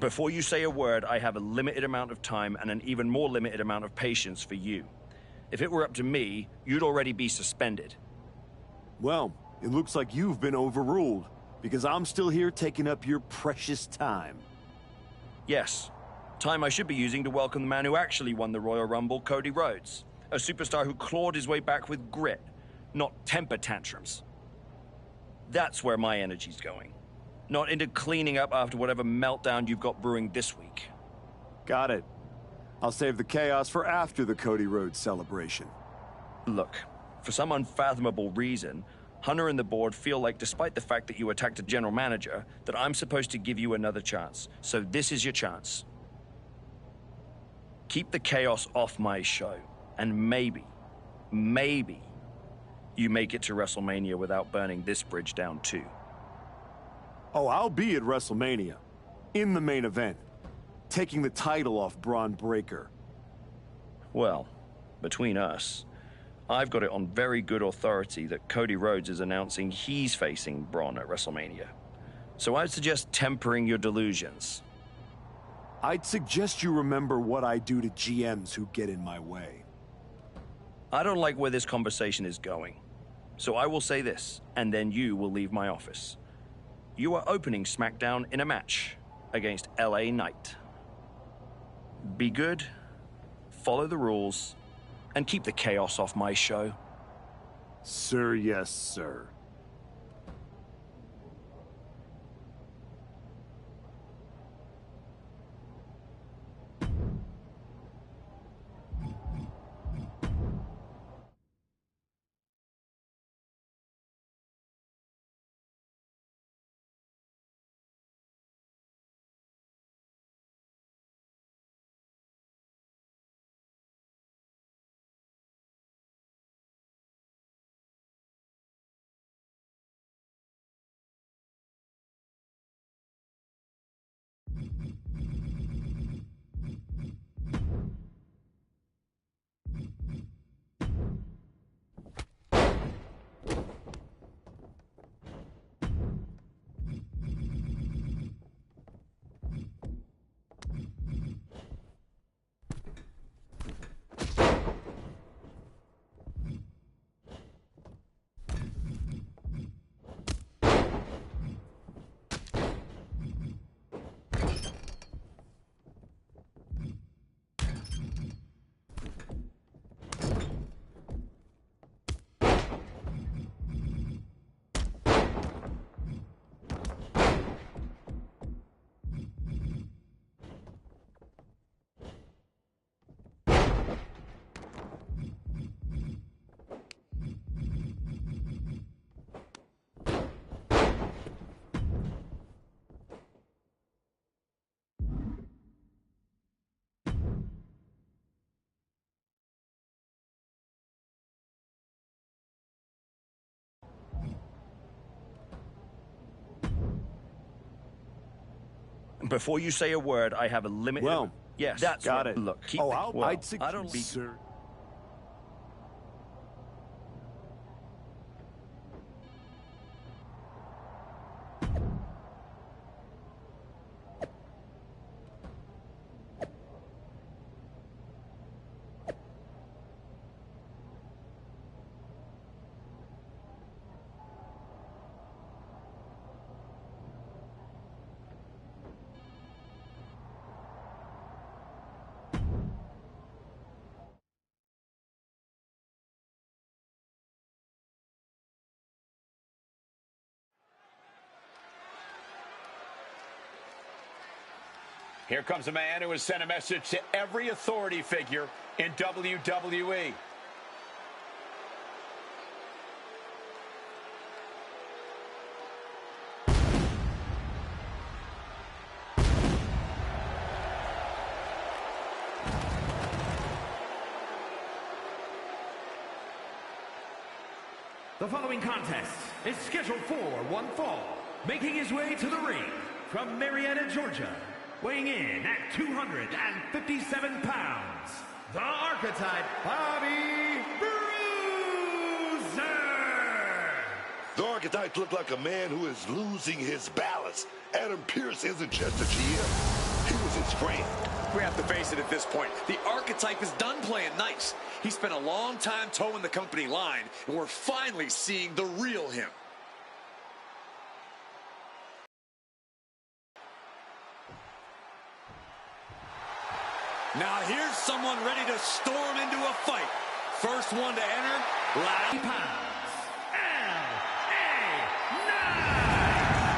Before you say a word, I have a limited amount of time and an even more limited amount of patience for you. If it were up to me, you'd already be suspended.
Well, it looks like you've been overruled, because I'm still here taking up your precious time.
Yes. Time I should be using to welcome the man who actually won the Royal Rumble, Cody Rhodes. A superstar who clawed his way back with grit, not temper tantrums. That's where my energy's going. Not into cleaning up after whatever meltdown you've got brewing this week.
Got it. I'll save the chaos for after the Cody Rhodes celebration.
Look, for some unfathomable reason, Hunter and the board feel like, despite the fact that you attacked a general manager, that I'm supposed to give you another chance. So this is your chance. Keep the chaos off my show, and maybe, you make it to WrestleMania without burning this bridge down too.
Oh, I'll be at WrestleMania. In the main event. Taking the title off Braun Breaker.
Well, between us, I've got it on very good authority that Cody Rhodes is announcing he's facing Braun at WrestleMania. So I'd suggest tempering your delusions.
I'd suggest you remember what I do to GMs who get in my way.
I don't like where this conversation is going. So I will say this, and then you will leave my office. You are opening SmackDown in a match against LA Knight. Be good, follow the rules, and keep the chaos off my show.
Sir, yes, sir.
Before you say a word, I have a limit.
Well,
yes,
that's got it.
Look, keep
I'd suggest,
I don't be.
Sir.
Here comes a man who has sent a message to every authority figure in WWE.
The following contest is scheduled for one fall. Making his way to the ring from Marietta, Georgia, weighing in at 257 pounds, the Archetype Bobby Bruiser!
The Archetype looked like a man who is losing his balance. Adam Pearce isn't just a GM. he was his friend.
We have to face it at this point. The archetype is done playing nice. He spent a long time towing the company line, and we're finally seeing the real him. Now here's someone ready to storm into a fight. First one to enter,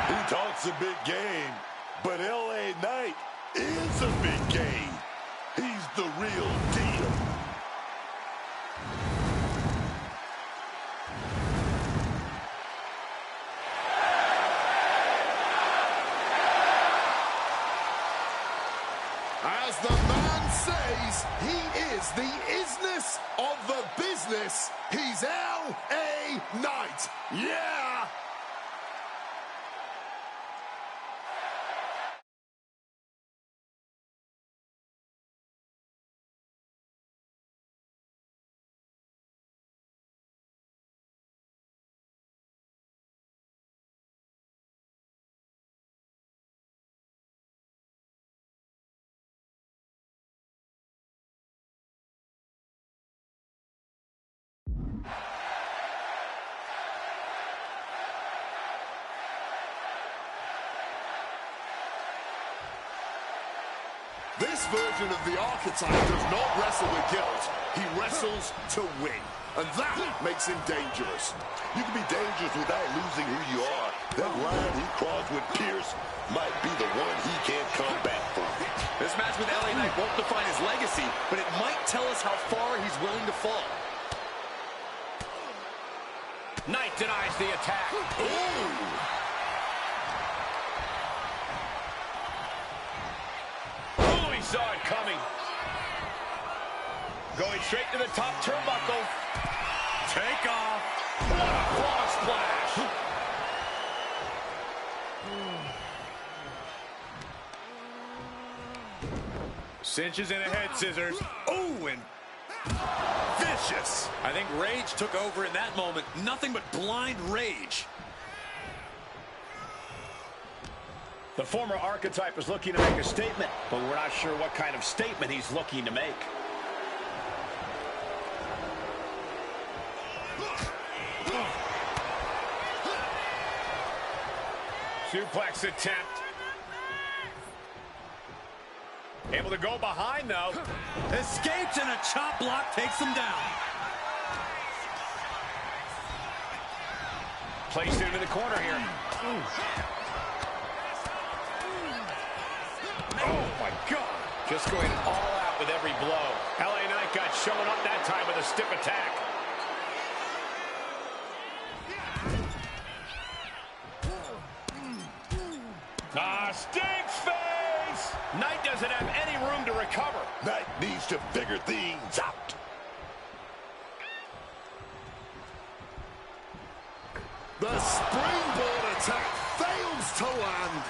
He talks a big game, but LA Knight is a big game. He's the real deal.
As the man says, he is the isness of the business. He's L.A. Knight. Yeah! This version of the archetype does not wrestle with guilt. He wrestles to win. And that makes him dangerous.
You can be dangerous without losing who you are. That line he crossed with Pierce might be the one he can't come back from.
This match with LA Knight won't define his legacy, but it might tell us how far he's willing to fall.
Knight denies the attack.
Ooh!
Saw it coming. Going straight to the top turnbuckle. Take off. What a frog splash. Cinches in a head scissors.
Oh, and vicious. I think rage took over in that moment. Nothing but blind rage.
The former archetype is looking to make a statement, but we're not sure what kind of statement he's looking to make.
Suplex attempt. Able to go behind, though.
Escapes, and a chop block takes him down.
Placed him in the corner here. Oh, my God.
Just going all out with every blow.
LA Knight got showing up that time with a stiff attack. Stink face! Knight doesn't have any room to recover.
Knight needs to figure things out.
The springboard attack fails to land.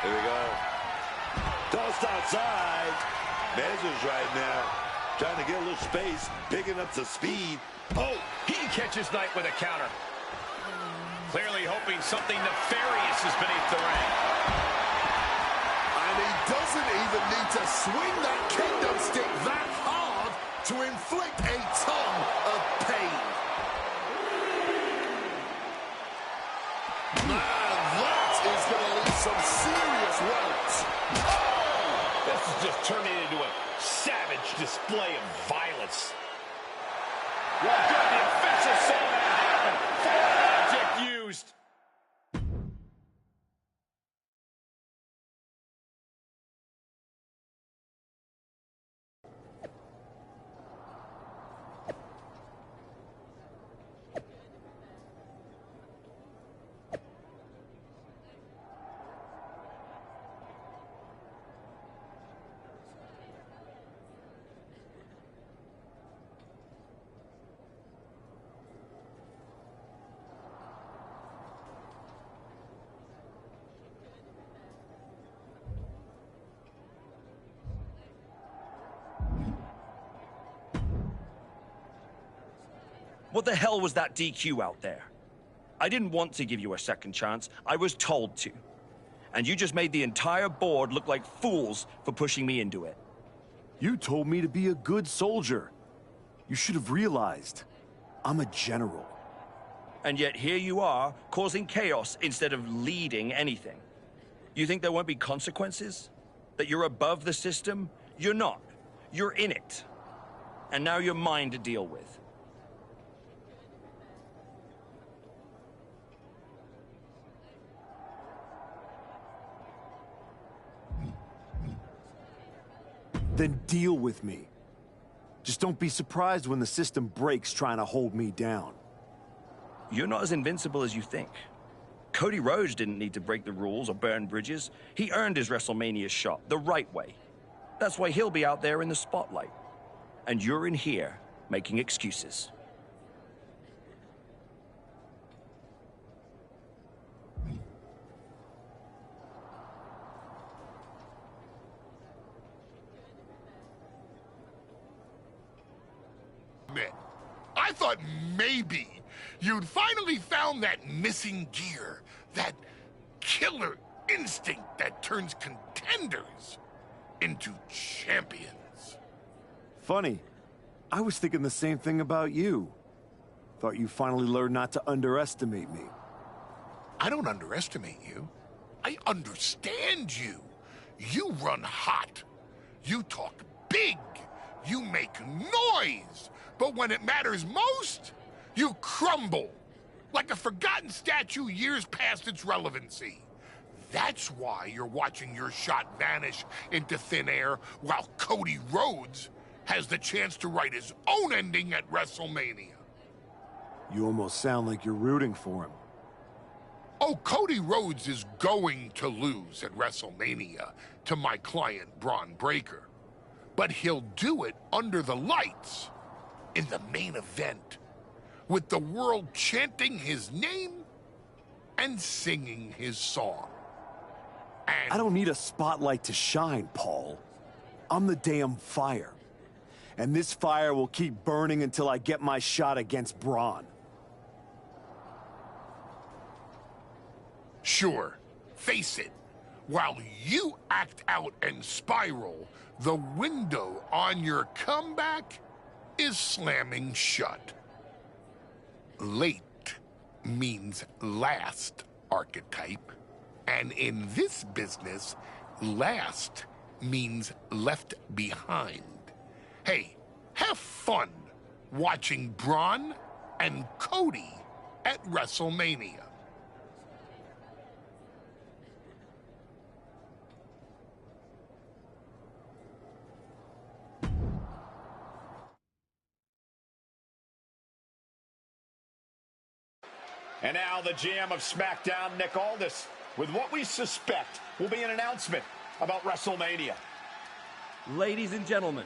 Here we go. Tossed outside. Measures right now. Trying to get a little space. Picking up the speed.
Oh, he catches Knight with a counter. Clearly hoping something nefarious is beneath the ring.
And he doesn't even need to swing that kendo stick that hard to inflict a ton of pain. Man, that is going to leave some serious welts.
Oh! This is just turning into a savage display of violence. Well, good, the official saw that happen. Foreign object used.
What the hell was that DQ out there? I didn't want to give you a second chance. I was told to. And you just made the entire board look like fools for pushing me into it.
You told me to be a good soldier. You should have realized I'm a general.
And yet here you are, causing chaos instead of leading anything. You think there won't be consequences? That you're above the system? You're not. You're in it. And now you're mine to deal with.
Then deal with me. Just don't be surprised when the system breaks trying to hold me down.
You're not as invincible as you think. Cody Rhodes didn't need to break the rules or burn bridges. He earned his WrestleMania shot the right way. That's why he'll be out there in the spotlight. And you're in here making excuses.
I thought maybe you'd finally found that missing gear, that killer instinct that turns contenders into champions.
Funny. I was thinking the same thing about you. Thought you finally learned not to underestimate me.
I don't underestimate you. I understand you. You run hot. You talk big. You make noise. But when it matters most, you crumble. Like a forgotten statue years past its relevancy. That's why you're watching your shot vanish into thin air while Cody Rhodes has the chance to write his own ending at WrestleMania.
You almost sound like you're rooting for him.
Oh, Cody Rhodes is going to lose at WrestleMania to my client, Braun Breaker. But he'll do it under the lights, in the main event, with the world chanting his name and singing his song. And
I don't need a spotlight to shine, Paul. I'm the damn fire. And this fire will keep burning until I get my shot against Braun.
Sure, face it. While you act out and spiral, the window on your comeback is slamming shut. Late means last, archetype. And in this business, last means left behind. Hey, have fun watching Braun and Cody at WrestleMania.
And now the GM of SmackDown, Nick Aldis, with what we suspect will be an announcement about WrestleMania.
Ladies and gentlemen,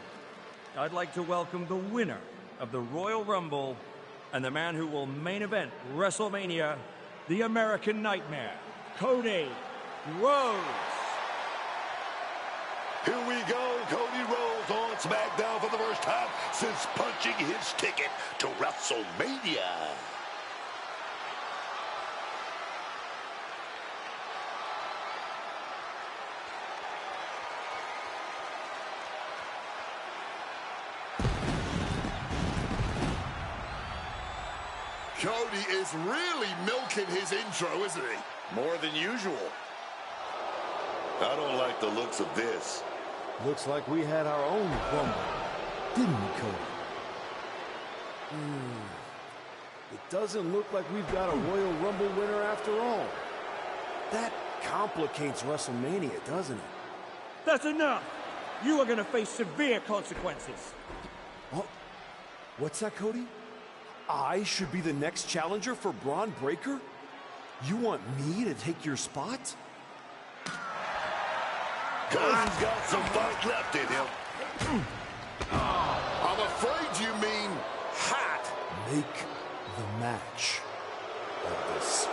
I'd like to welcome the winner of the Royal Rumble and the man who will main event WrestleMania, the American Nightmare, Cody Rhodes.
Here we go, Cody Rhodes on SmackDown for the first time since punching his ticket to WrestleMania.
Cody is really milking his intro, isn't he?
More than usual.
I don't like the looks of this.
Looks like we had our own Rumble, didn't we, Cody? It doesn't look like we've got a Royal Rumble winner after all. That complicates WrestleMania, doesn't it?
That's enough! You are going to face severe consequences.
Oh, what's that, Cody? I should be the next challenger for Braun Breaker? You want me to take your spot?
Cody's got some fight left in him.
I'm afraid you mean hot.
Make the match of this.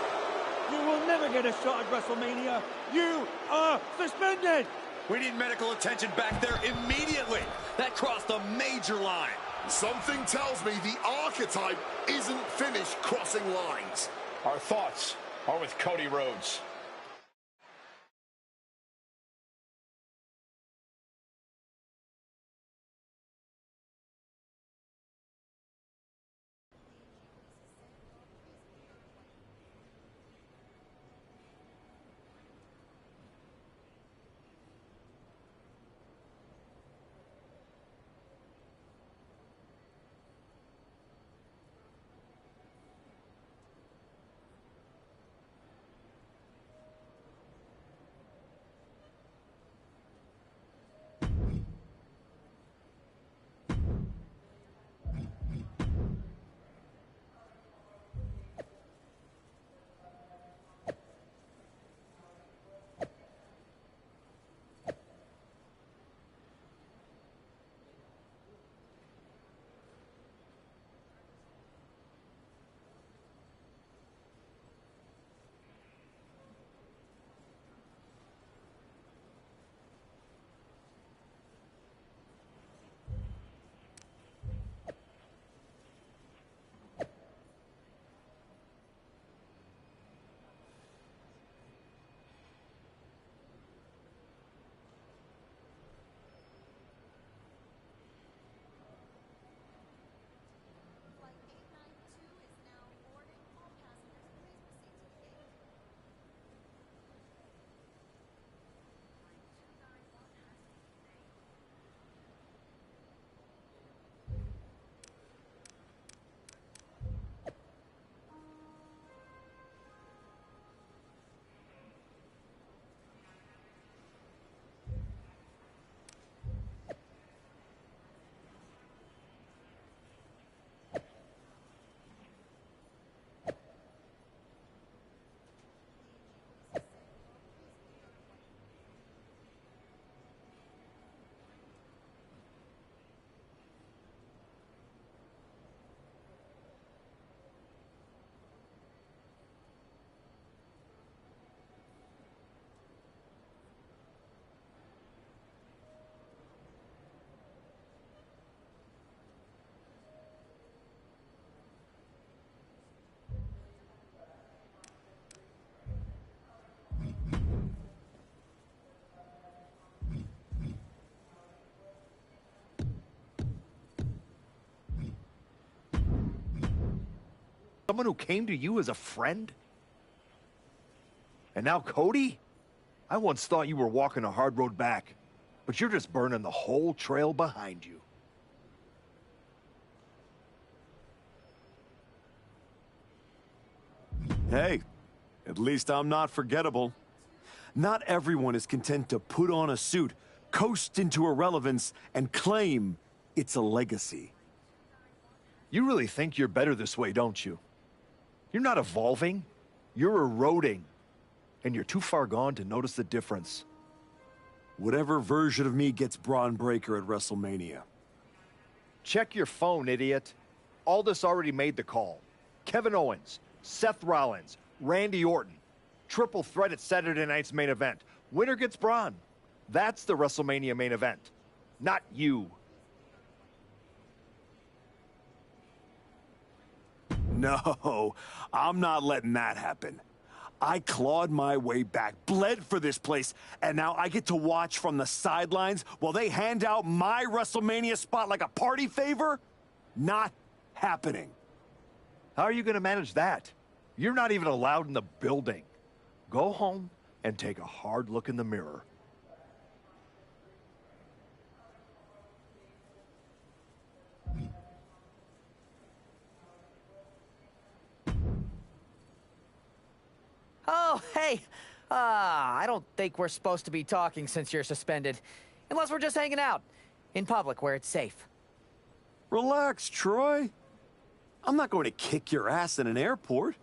You will never get a shot at WrestleMania. You are suspended.
We need medical attention back there immediately. That crossed a major line.
Something tells me the archetype isn't finished crossing lines.
Our thoughts are with Cody Rhodes.
Someone who came to you as a friend? And now Cody? I once thought you were walking a hard road back, but you're just burning the whole trail behind you.
Hey, at least I'm not forgettable. Not everyone is content to put on a suit, coast into irrelevance, and claim it's a legacy.
You really think you're better this way, don't you? You're not evolving, you're eroding. And you're too far gone to notice the difference.
Whatever version of me gets Braun Breaker at WrestleMania.
Check your phone, idiot. Aldis already made the call. Kevin Owens, Seth Rollins, Randy Orton. Triple threat at Saturday night's main event. Winner gets Braun. That's the WrestleMania main event. Not you.
No, I'm not letting that happen. I clawed my way back, bled for this place, and now I get to watch from the sidelines while they hand out my WrestleMania spot like a party favor? Not happening.
How are you going to manage that? You're not even allowed in the building. Go home and take a hard look in the mirror.
Oh, hey. I don't think we're supposed to be talking since you're suspended. Unless we're just hanging out. In public, where it's safe.
Relax, Troy. I'm not going to kick your ass in an airport.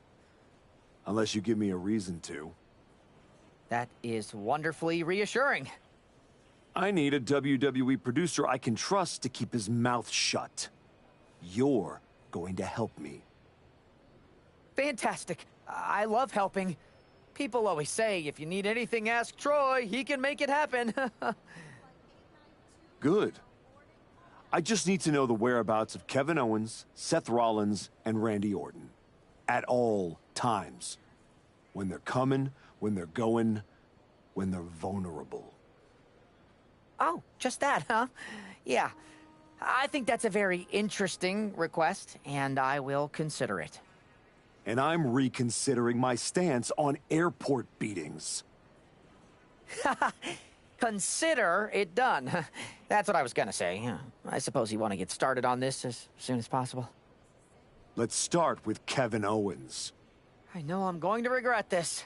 Unless you give me a reason to.
That is wonderfully reassuring.
I need a WWE producer I can trust to keep his mouth shut. You're going to help me.
Fantastic. I love helping. People always say, if you need anything, ask Troy. He can make it happen.
Good. I just need to know the whereabouts of Kevin Owens, Seth Rollins, and Randy Orton. At all times. When they're coming, when they're going, when they're vulnerable.
Oh, just that, huh? Yeah. I think that's a very interesting request, and I will consider it.
And I'm reconsidering my stance on airport beatings.
Consider it done. That's what I was gonna say. I suppose you want to get started on this as soon as possible.
Let's start with Kevin Owens.
I know I'm going to regret this.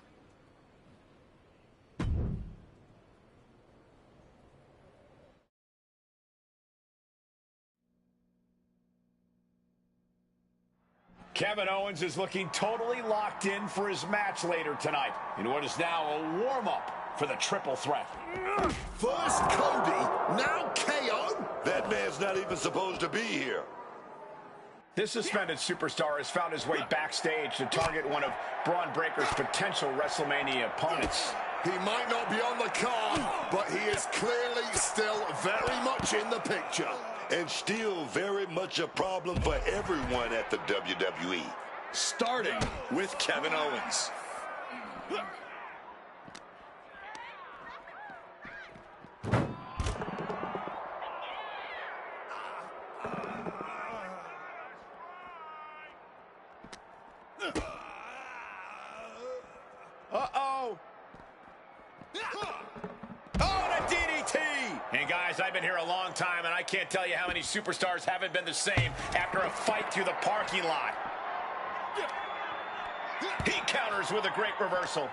Kevin Owens is looking totally locked in for his match later tonight in what is now a warm-up for the triple threat.
First Cody, now KO.
That man's not even supposed to be here.
This suspended superstar has found his way backstage to target one of Braun Breaker's potential WrestleMania opponents.
He might not be on the card, but he is clearly still very much in the picture.
And still very much a problem for everyone at the WWE.
Starting with Kevin Owens.
Uh-oh. Oh, and a DDT! And guys, I've been here a long time, and I can't tell you how many superstars haven't been the same after a fight through the parking lot. He counters with a great reversal.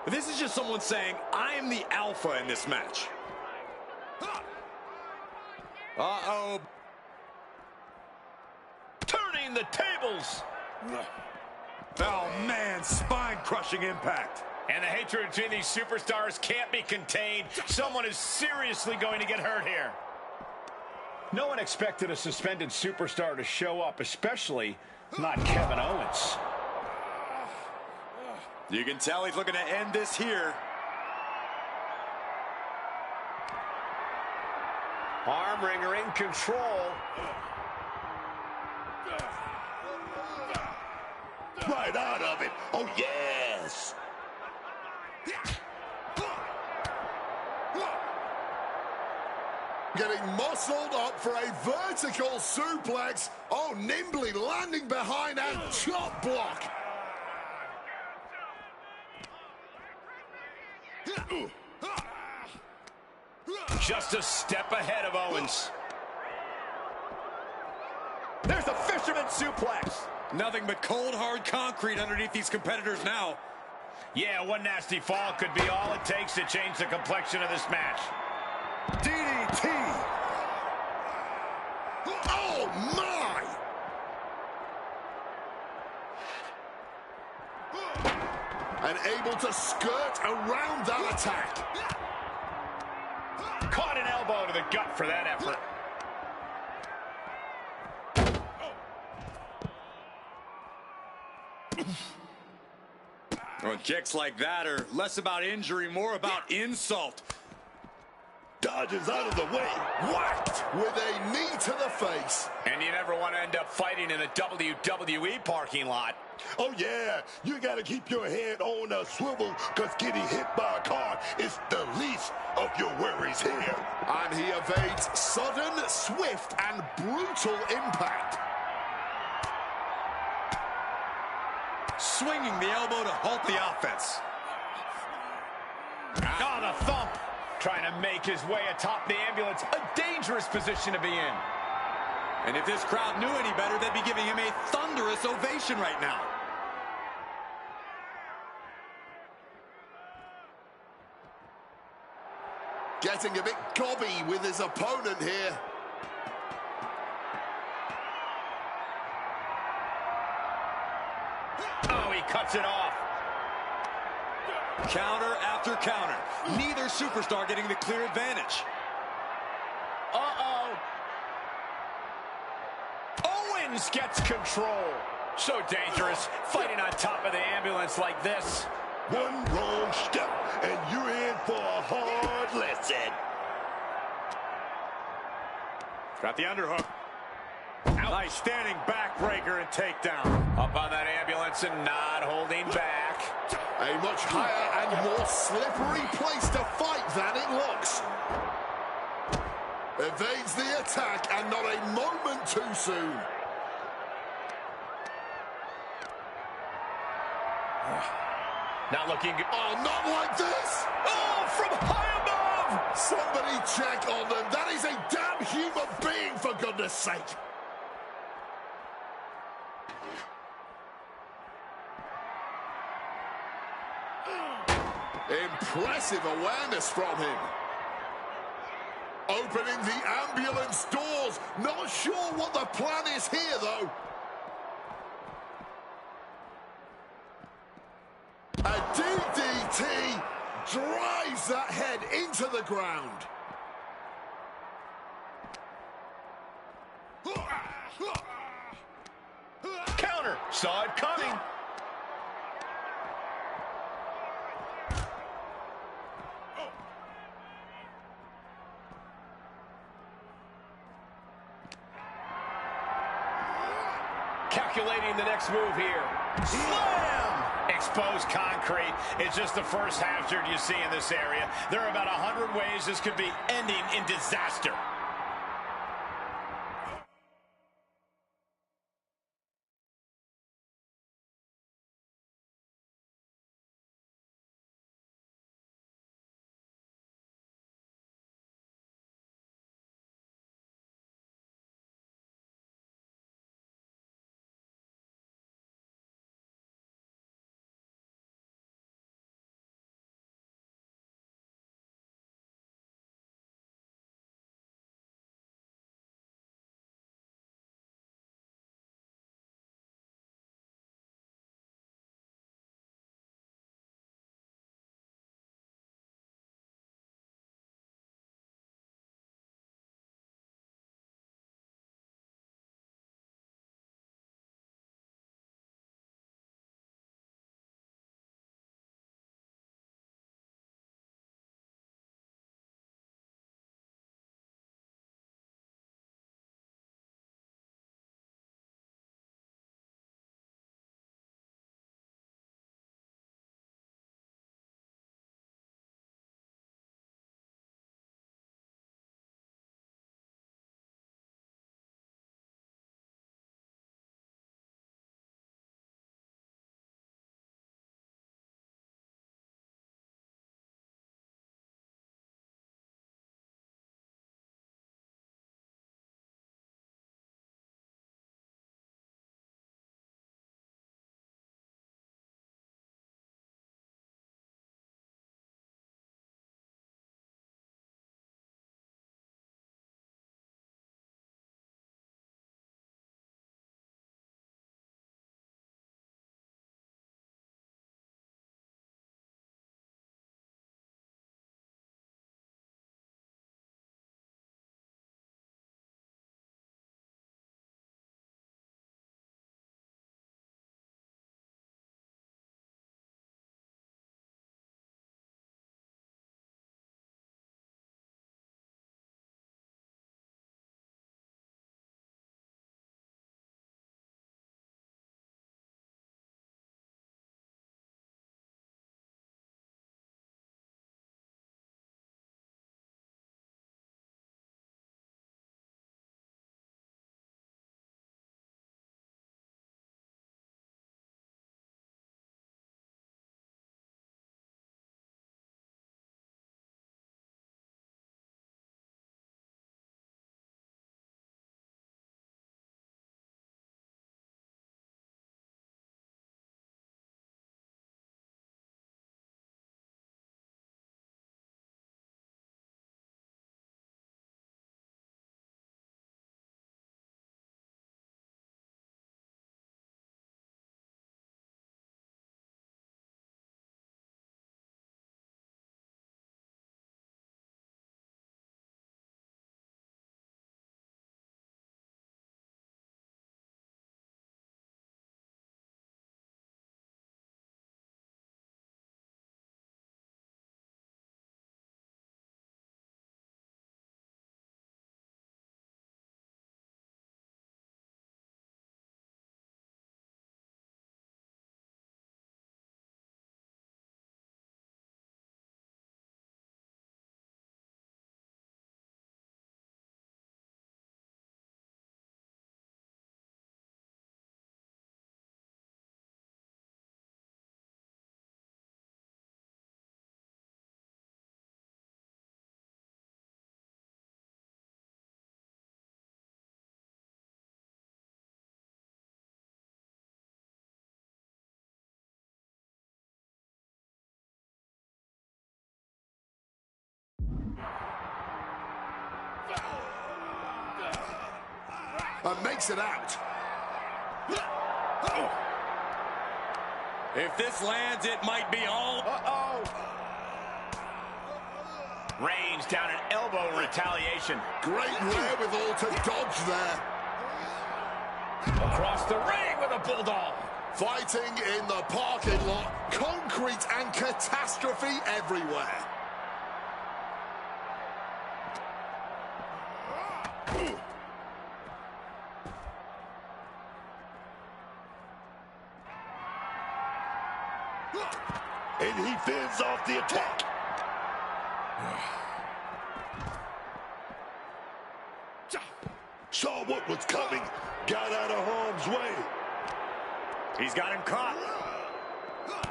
This is just someone saying, I'm the alpha in this match. Uh-oh.
Turning the tables.
Oh, man, spine-crushing impact.
And the hatred between these superstars can't be contained. Someone is seriously going to get hurt here. No one expected a suspended superstar to show up, especially not Kevin Owens.
You can tell he's looking to end this here.
Arm wringer in control.
Right out of it. Oh, yes.
Getting muscled up for a vertical suplex. Oh, nimbly landing behind and chop block.
Just a step ahead of Owens.
There's a fisherman suplex. Nothing but cold, hard concrete underneath these competitors now.
Yeah, one nasty fall could be all it takes to change the complexion of this match.
DDT. Oh, my. And able to skirt around that attack.
Caught an elbow to the gut for that effort.
Well, kicks like that are less about injury, more about insult.
Dodges out of the way.
Whacked with a knee to the face.
And you never want to end up fighting in a WWE parking lot.
Oh, yeah. You got to keep your head on a swivel because getting hit by a car is the least of your worries here.
And he evades sudden, swift, and brutal impact.
Swinging the elbow to halt the offense.
Oh, the thump. Trying to make his way atop the ambulance. A dangerous position to be in.
And if this crowd knew any better, they'd be giving him a thunderous ovation right now.
Getting a bit gobby with his opponent here.
Oh, he cuts it off.
Counter after counter. Neither superstar getting the clear advantage.
Uh-oh. Owens gets control. So dangerous, fighting on top of the ambulance like this.
One wrong step, and you're in for a hard lesson.
Got the underhook.
Nice standing backbreaker and takedown. Up on that ambulance and not holding back.
A much higher and more slippery place to fight than it looks. Evades the attack and not a moment too soon.
Not looking good.
Oh, not like this!
Oh, from high above!
Somebody check on them. That is a damn human being, for goodness sake. Impressive awareness from him. Opening the ambulance doors. Not sure what the plan is here, though. A DDT drives that head into the ground.
Counter. Saw it coming. Calculating the next move here. Slam! Exposed concrete. It's just the first hazard you see in this area. There are about 100 ways this could be ending in disaster.
and makes it out.
If this lands, it might be all...
Range down an elbow in retaliation.
Great wherewithal to dodge there.
Across the ring with a bulldog.
Fighting in the parking lot. Concrete and catastrophe everywhere.
And he fends off the attack. Saw what was coming, got out of harm's way.
He's got him caught.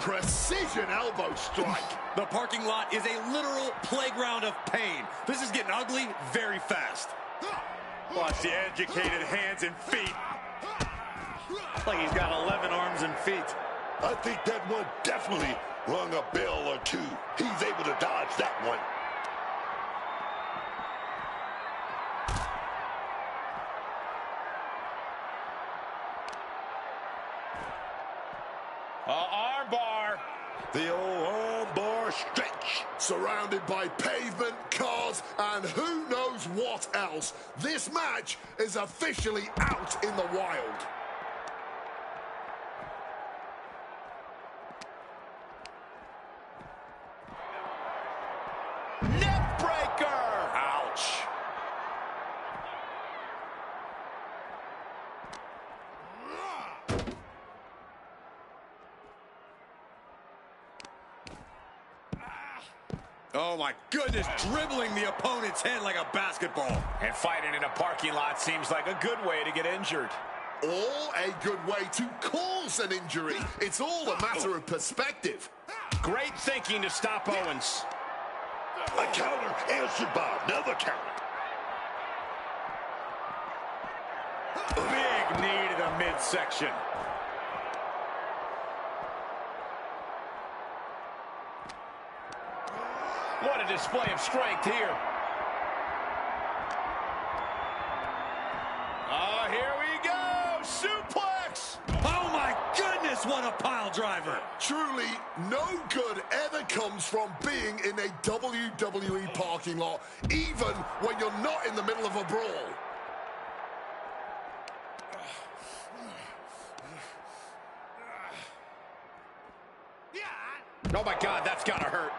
Precision elbow strike.
The parking lot is a literal playground of pain. This is getting ugly very fast.
Watch the educated hands and feet. Like he's got 11 arms and feet.
I think that one definitely rung a bell or two. He's able to dodge that one.
Armbar.
The old armbar stretch.
Surrounded by pavement, cars, and who knows what else. This match is officially out in the wild.
Neckbreaker. Ouch.
Oh my goodness, dribbling the opponent's head like a basketball.
And fighting in a parking lot seems like a good way to get injured.
Or a good way to cause an injury. It's all a matter of perspective.
Great thinking to stop Owens.
A counter answered by another counter.
Big knee to the midsection. What a display of strength here. Oh, here we go. Suplex.
Oh my goodness, what a pile driver.
Truly, no good ever comes from being in a WWE parking lot, even when you're not in the middle of a brawl.
Oh my God, that's gotta hurt.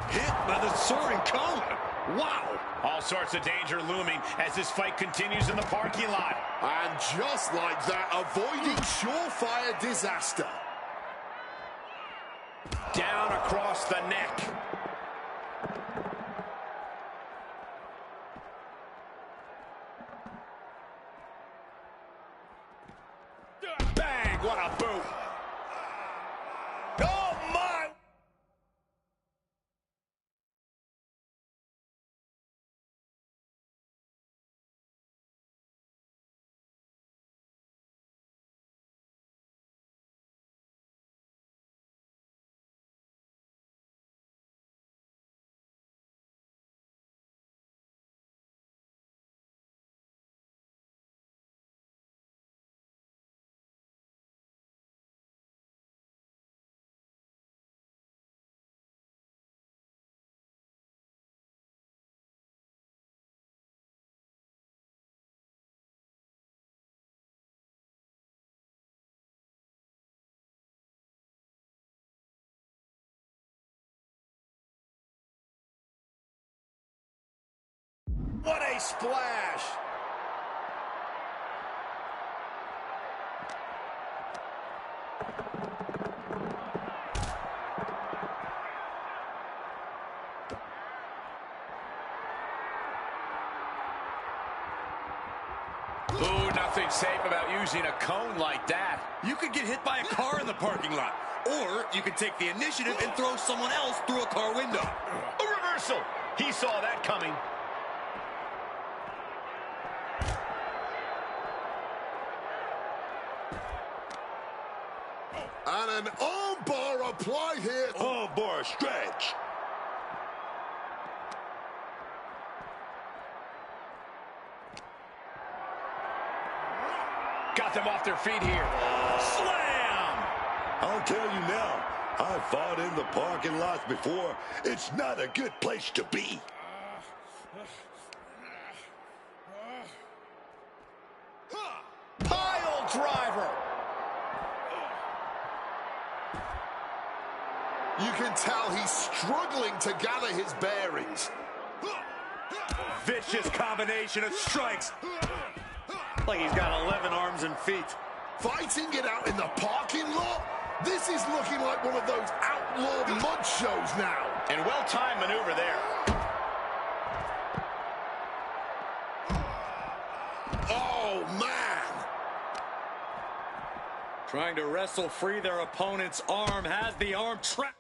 Hit by the soaring cone. Wow.
All sorts of danger looming as this fight continues in the parking lot.
And just like that, avoiding surefire disaster.
Down across the neck. Bang, what a boot. Oh, my. What a splash! Ooh, nothing safe about using a cone like that.
You could get hit by a car in the parking lot. Or you could take the initiative and throw someone else through a car window.
A reversal! He saw that coming.
An armbar applied here.
Armbar stretch.
Got them off their feet here. Slam!
I'll tell you now, I fought in the parking lots before. It's not a good place to be.
Pile driver.
You can tell he's struggling to gather his bearings.
Vicious combination of strikes. Like he's got 11 arms and feet.
Fighting it out in the parking lot? This is looking like one of those outlaw mud shows now.
And well-timed maneuver there.
Oh, man.
Trying to wrestle free their opponent's arm. Has the arm trapped.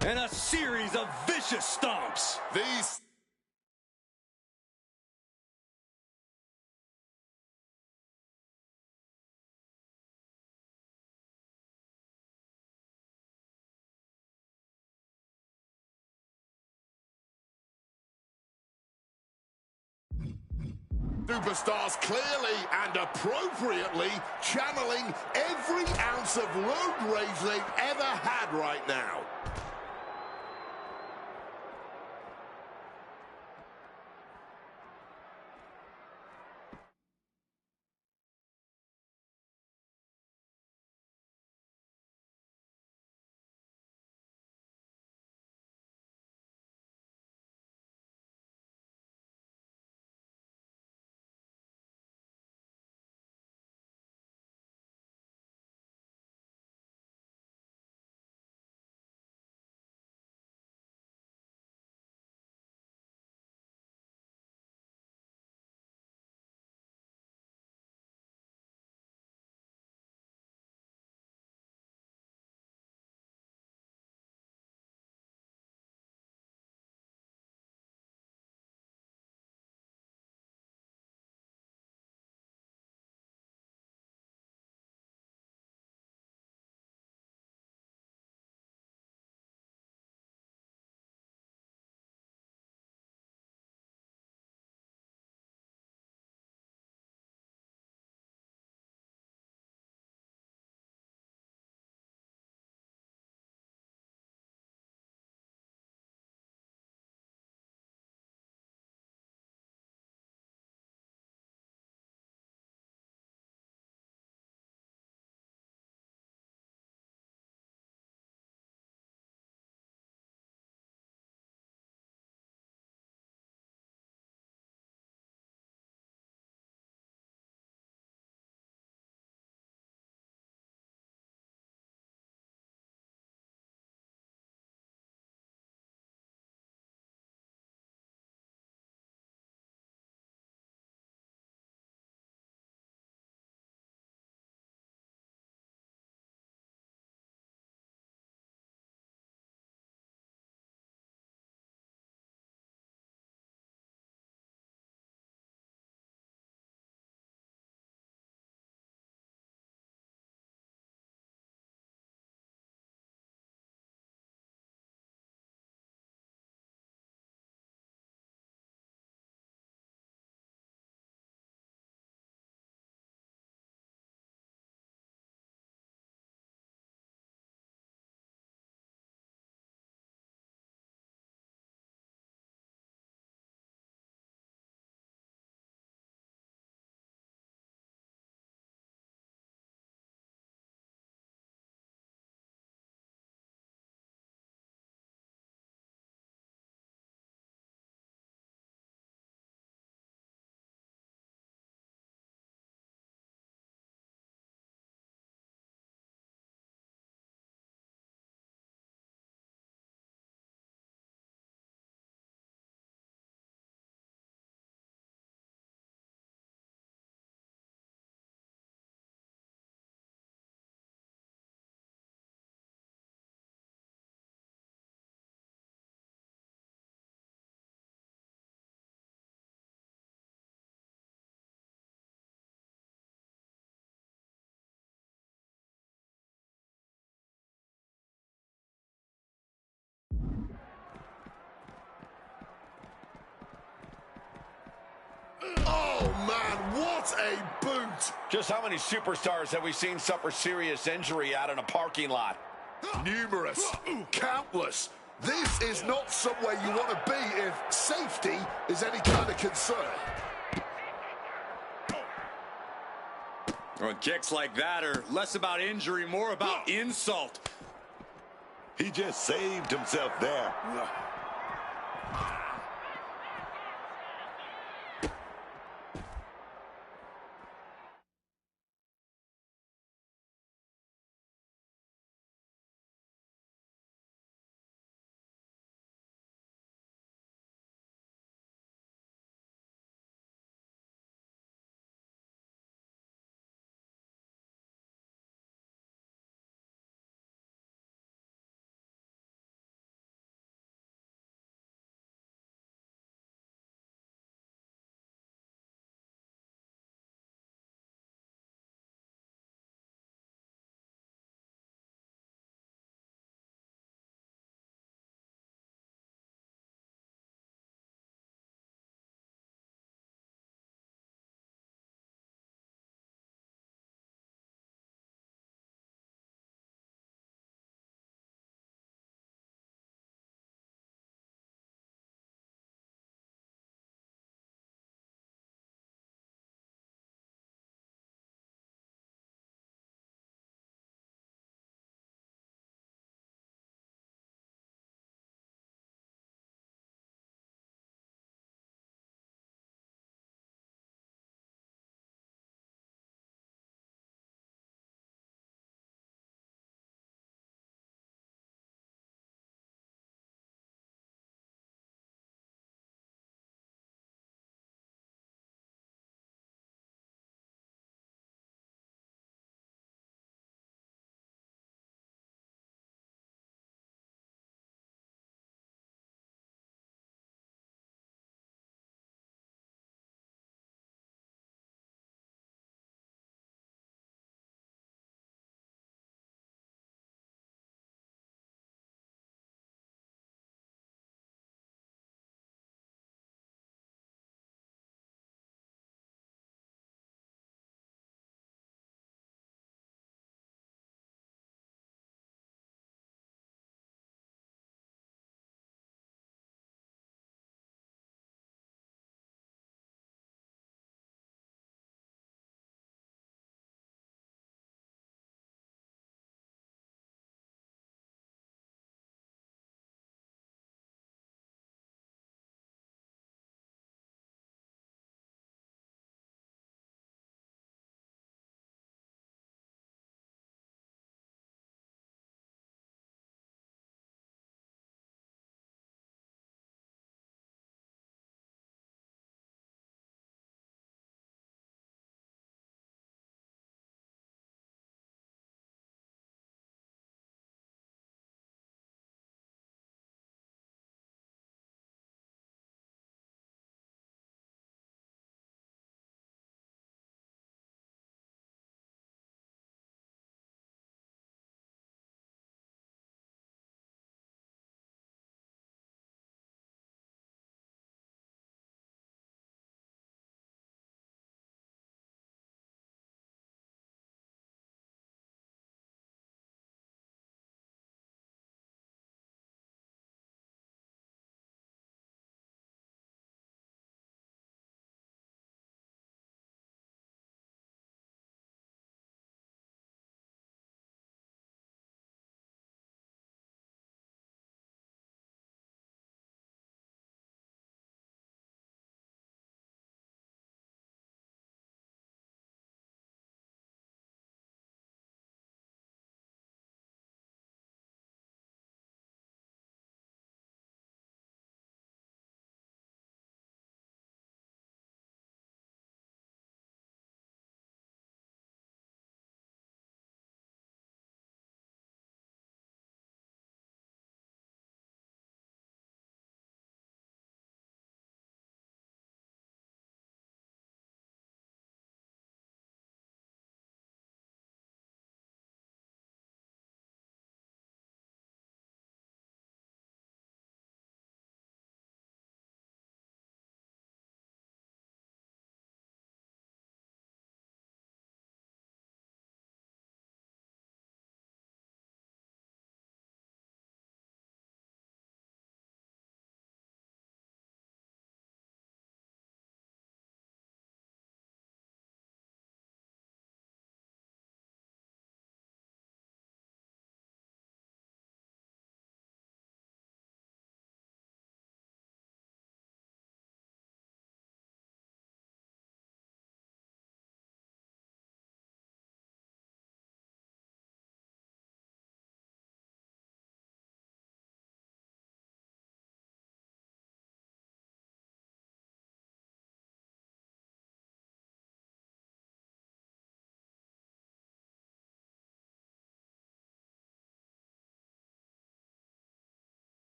And a series of vicious stomps.
These... Superstars clearly and appropriately channeling every ounce of road rage they've ever had right now. Oh, man, what a boot!
Just how many superstars have we seen suffer serious injury out in a parking lot?
Numerous, countless. This is not somewhere you want to be if safety is any kind of concern.
Well, kicks like that are less about injury, more about insult.
He just saved himself there.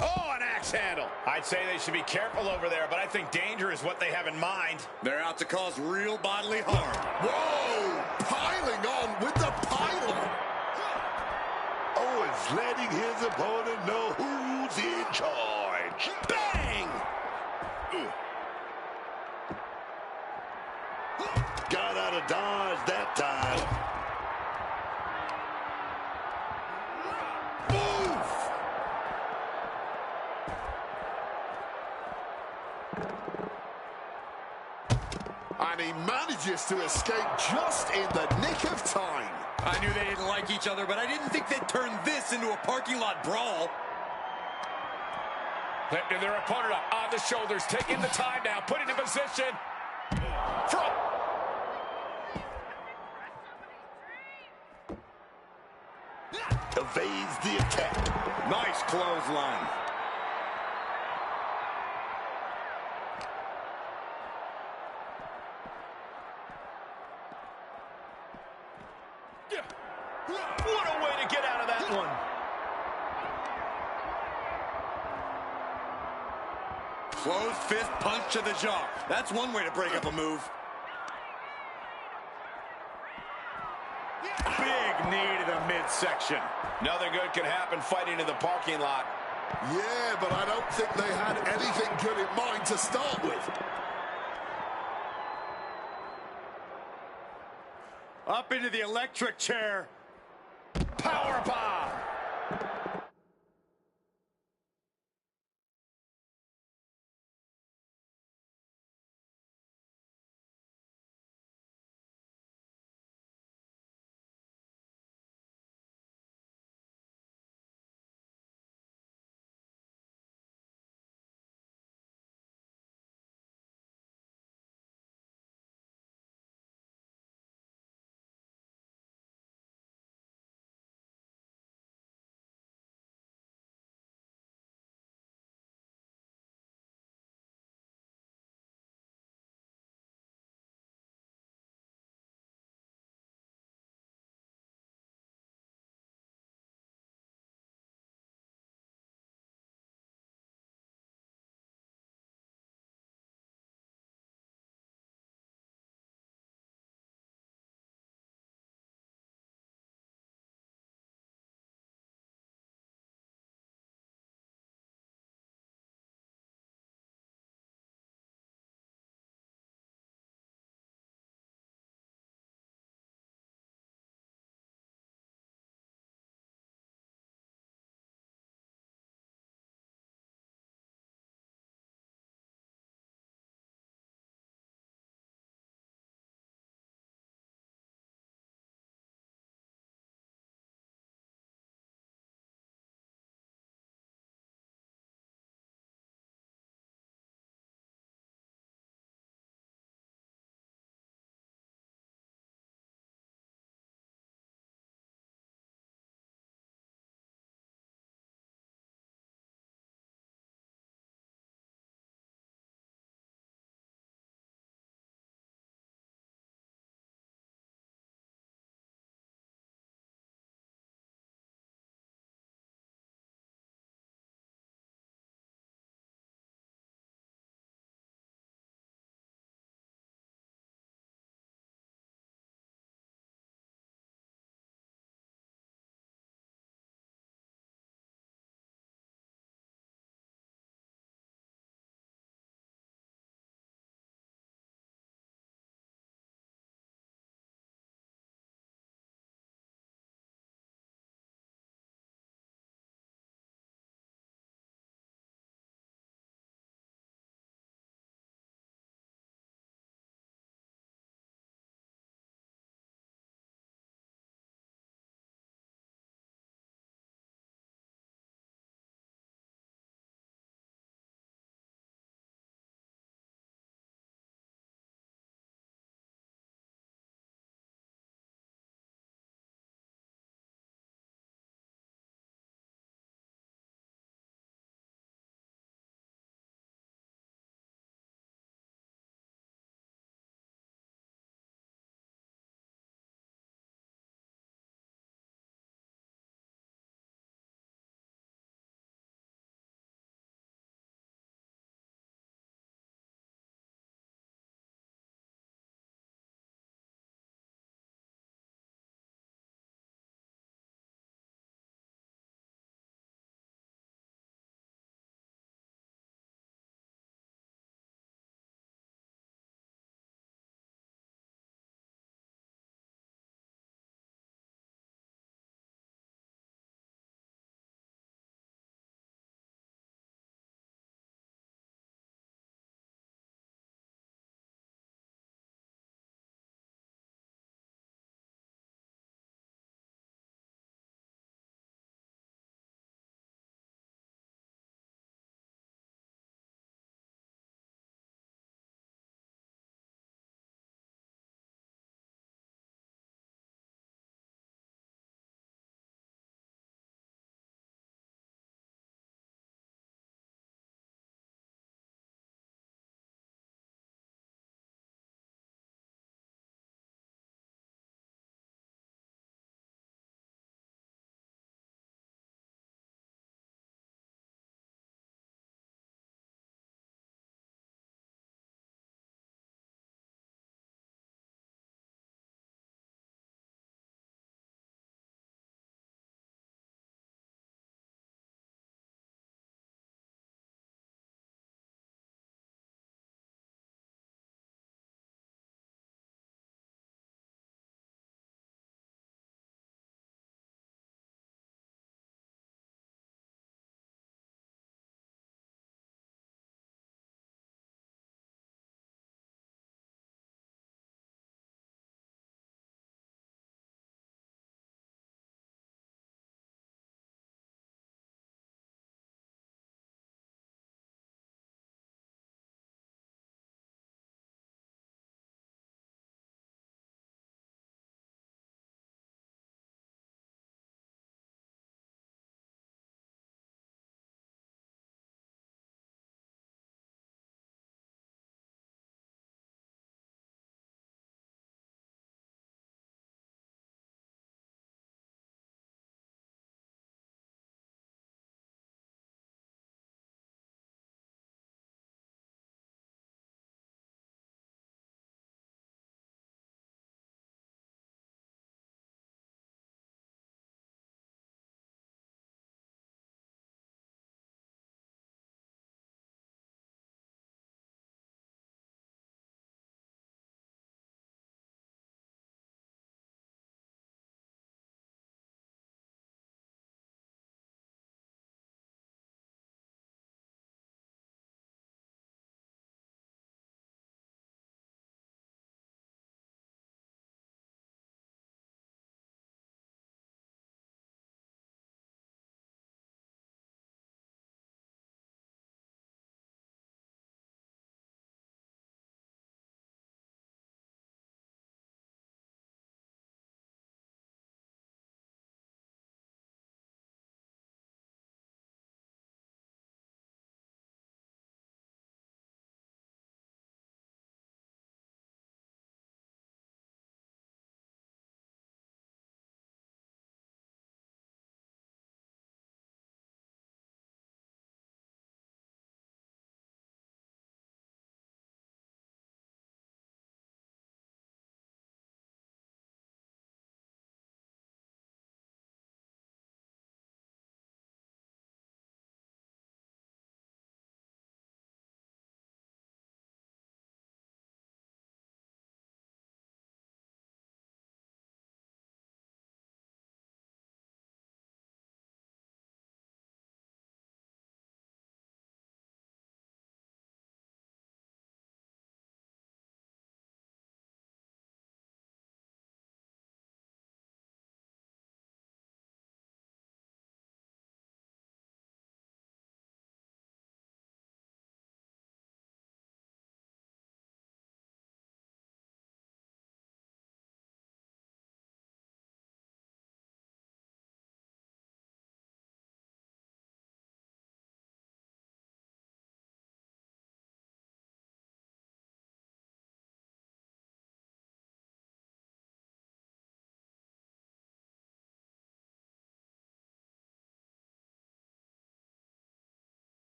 Oh, an axe handle. I'd say they should be careful over there, but I think danger is what they have in mind.
They're out to cause real bodily harm.
Whoa! Piling on with the pylon.
Owens letting his opponent know who's in charge.
Bang!
Got out of dodge that time.
And he manages to escape just in the nick of time.
I knew they didn't like each other, but I didn't think they'd turn this into a parking lot brawl.
Lifting their opponent up on the shoulders, taking the time now, putting in position. From
Evades the attack.
Nice clothesline.
What a way to get out of that one.
Closed fist punch to the jaw. That's one way to break up a move.
big knee to the midsection. Nothing good can happen fighting in the parking lot.
Yeah, but I don't think they had anything good in mind to start with.
Up into the electric chair.
Power bomb.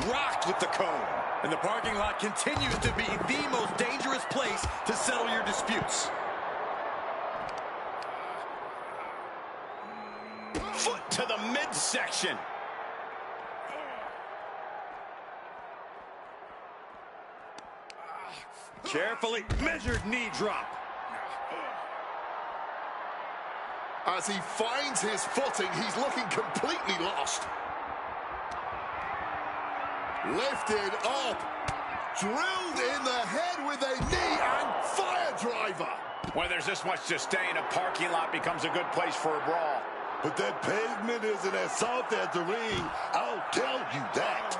Rocked with the cone. And the parking lot continues to be the most dangerous place to settle your disputes. Foot to the midsection. Carefully measured knee drop.
As he finds his footing, he's looking completely lost. Lifted up, drilled in the head with a knee and fire driver.
When there's this much to stay in, a parking lot becomes a good place for a brawl.
But that pavement isn't as soft as the ring, I'll tell you that.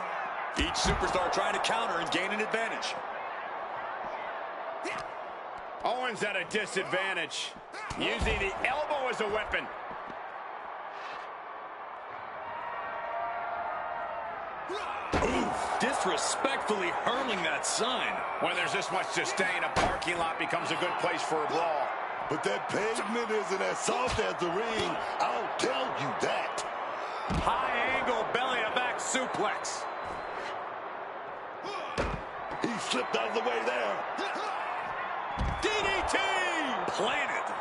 Each superstar trying to counter and gain an advantage.
Owens at a disadvantage, using the elbow as a weapon.
Disrespectfully hurling that sign.
When there's this much to stay in, a parking lot becomes a good place for a brawl.
But that pavement isn't as soft as the ring, I'll tell you that.
High angle belly to back suplex.
He slipped out of the way there.
DDT! Planted.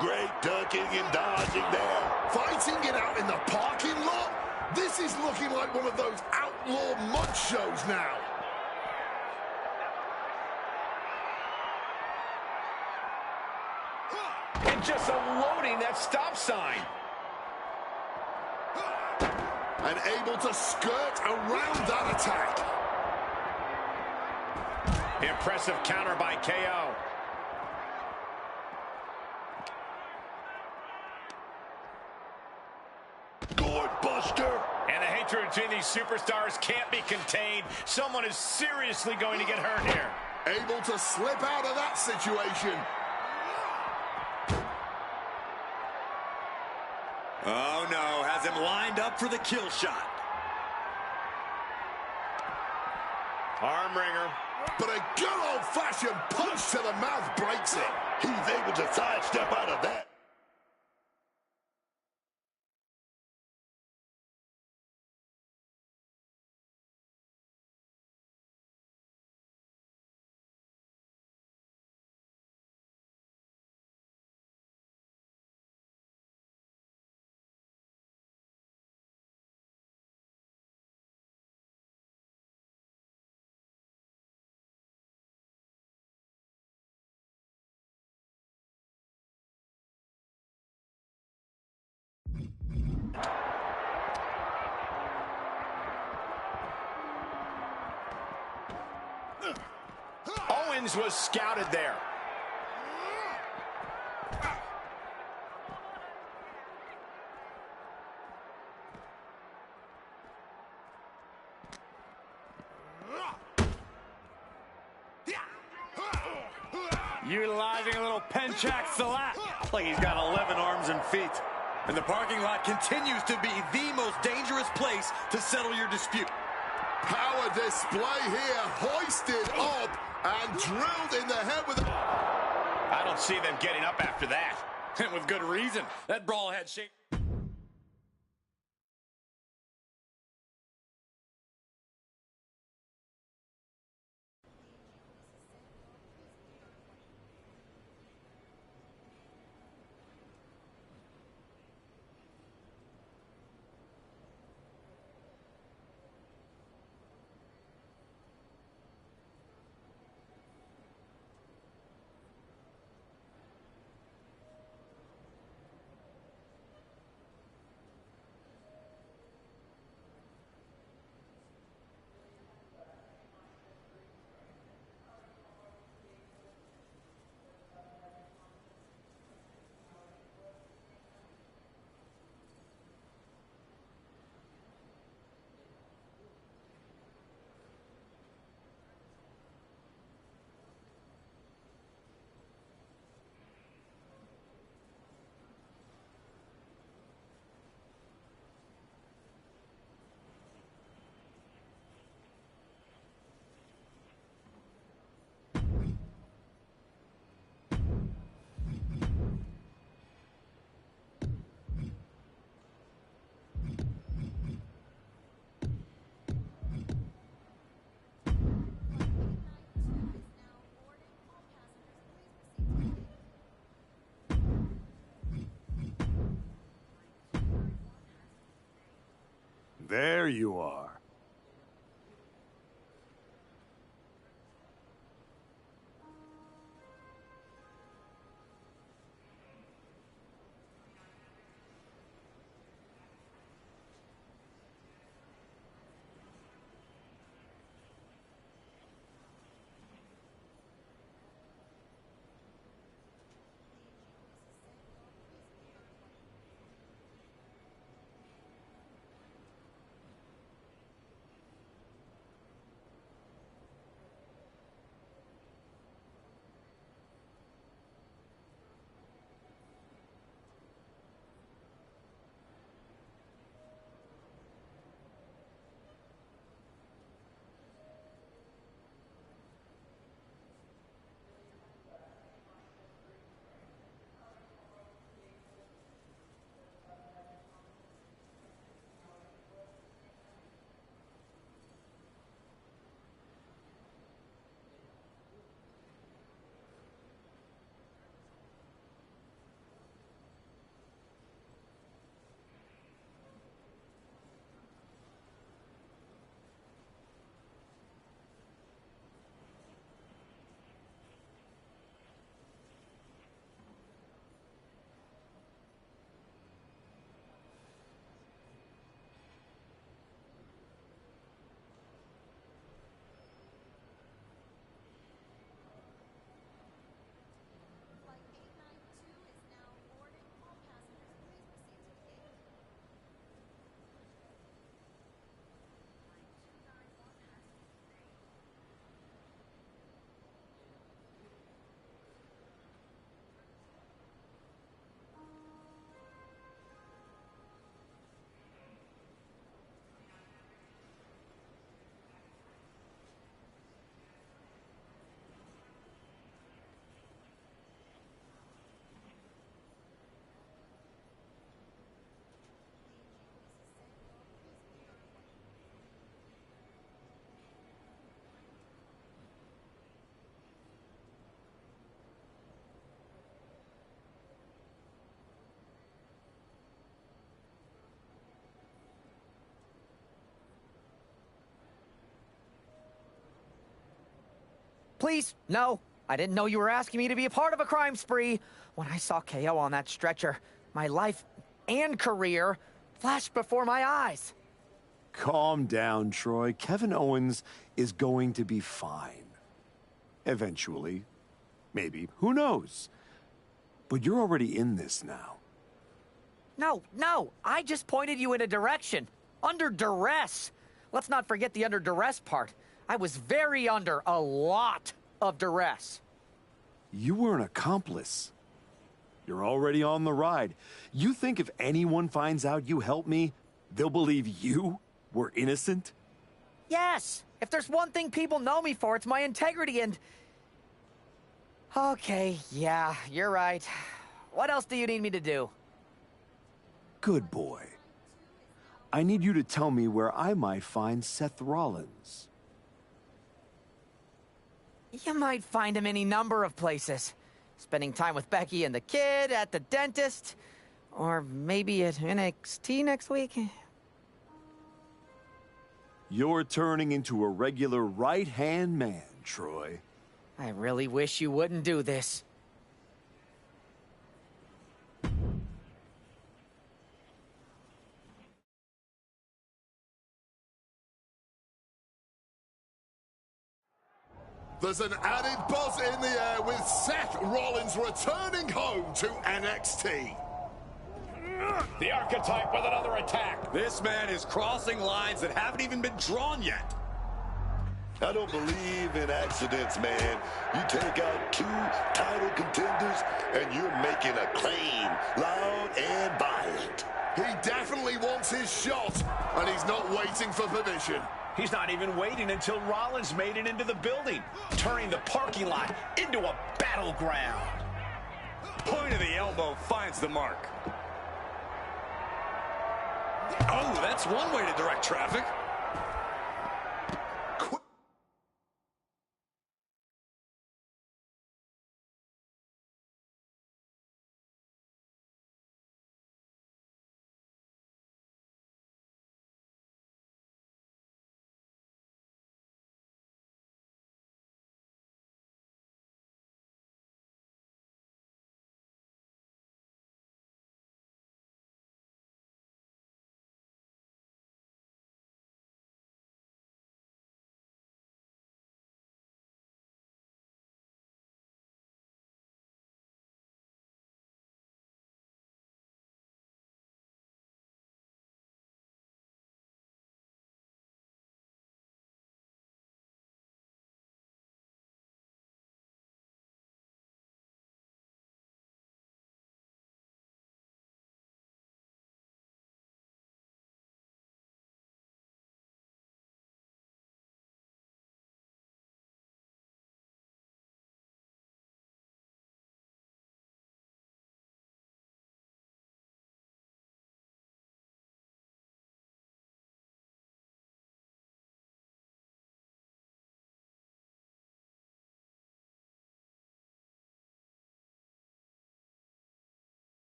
Great ducking and dodging there.
Fighting it out in the parking lot? This is looking like one of those outlaw mud shows now.
And just unloading that stop sign.
And able to skirt around that attack.
Impressive counter by KO.
Gourd buster.
And the hatred between these superstars can't be contained. Someone is seriously going to get hurt here.
Able to slip out of that situation.
Oh no, has him lined up for the kill shot.
Arm wringer.
But a good old-fashioned punch to the mouth breaks it.
He's able to sidestep out of that.
Owens was scouted there.
Utilizing a little penchak salat. Like he's got 11 arms and feet. And the parking lot continues to be the most dangerous place to settle your dispute.
Power display here, hoisted up and drilled in the head with...
I don't see them getting up after that.
And with good reason. That brawl had shape.
there you are.
Please, no. I didn't know you were asking me to be a part of a crime spree. When I saw KO on that stretcher, my life and career flashed before my eyes.
Calm down, Troy. Kevin Owens is going to be fine. Eventually. Maybe. Who knows? But you're already in this now.
No. I just pointed you in a direction. Under duress. Let's not forget the under duress part. I was very under a lot of duress.
You were an accomplice. You're already on the ride. You think if anyone finds out you helped me, they'll believe you were innocent?
Yes. If there's one thing people know me for, it's my integrity and... Okay, yeah, you're right. What else do you need me to do?
Good boy. I need you to tell me where I might find Seth Rollins.
You might find him any number of places. Spending time with Becky and the kid, at the dentist, or maybe at NXT next week.
You're turning into a regular right-hand man, Troy.
I really wish you wouldn't do this.
There's an added buzz in the air with Seth Rollins returning home to NXT.
The Archetype with another attack.
This man is crossing lines that haven't even been drawn yet.
I don't believe in accidents, man. You take out two title contenders, and you're making a claim, loud and violent.
He definitely wants his shot, and he's not waiting for permission.
He's not even waiting until Rollins made it into the building, turning the parking lot into a battleground.
Point of the elbow finds the mark. Oh, that's one way to direct traffic.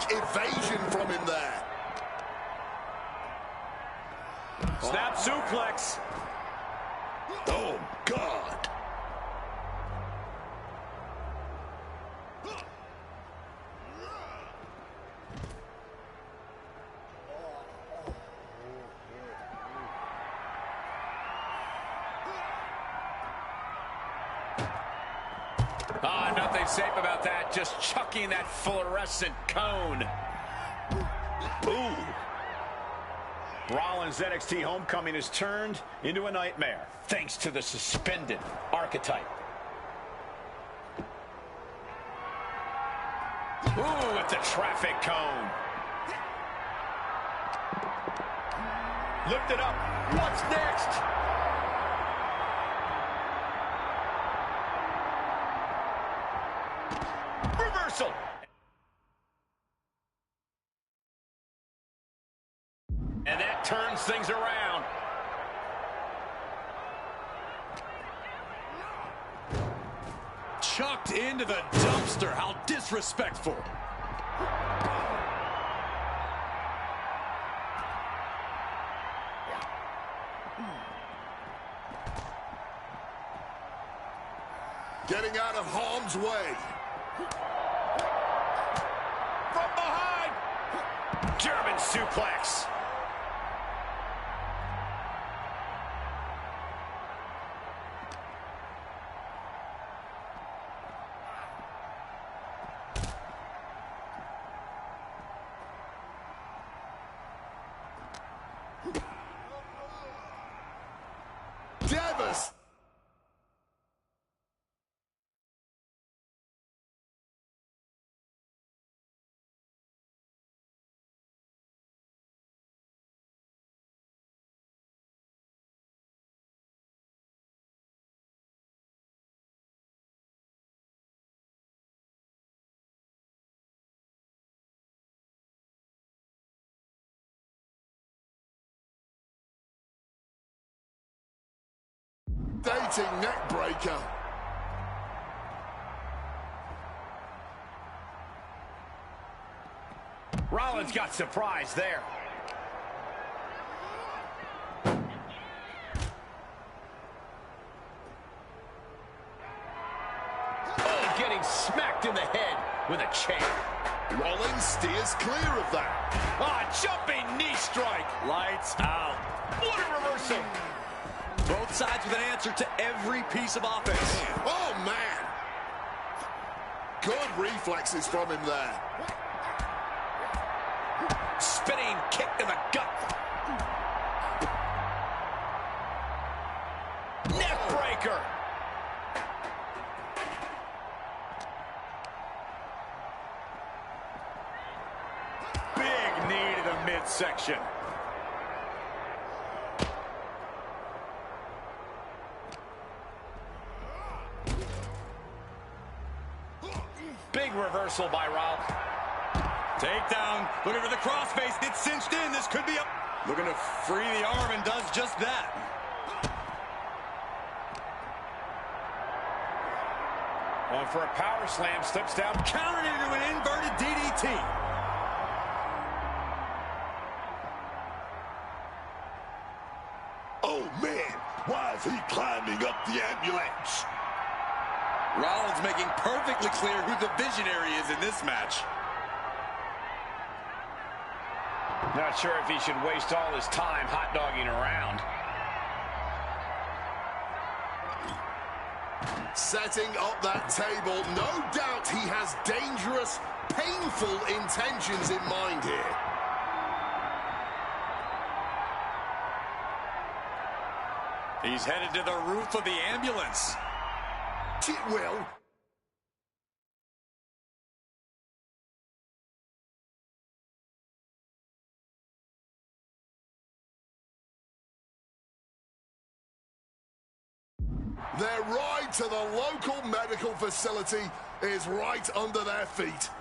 evasion from him there.
Snap suplex.
Oh, God.
Nothing safe about that. Just chucking that fluorescent cone.
Ooh.
Rollins' NXT homecoming has turned into a nightmare, thanks to the suspended archetype. Ooh, it's a traffic cone. Lift it up. What's next? Reversal. And that turns things around.
Chucked into the dumpster. How disrespectful.
Getting out of harm's way.
From behind. German suplex.
Davis. Dating neck breaker.
Rollins got surprised there. Oh, getting smacked in the head with a chair.
Rollins steers clear of that.
Ah, jumping knee strike.
Lights out.
What a reversal.
Both sides with an answer to every piece of offense.
Oh, man. Good reflexes from him there.
Spinning kick to the gut. Neck breaker.
Big knee to the midsection.
Big reversal by Rollins.
Takedown. Looking for the crossface. Gets cinched in. This could be a... Looking to free the arm and does just that.
Going for a power slam. Slips down.
Countered into an inverted DDT.
Oh, man. Why is he climbing up the ambulance?
Rollins making perfectly clear who the visionary is in this match.
Not sure if he should waste all his time hot-dogging around.
Setting up that table. No doubt he has dangerous, painful intentions in mind here.
He's headed to the roof of the ambulance.
It will. Their ride to the local medical facility is right under their feet.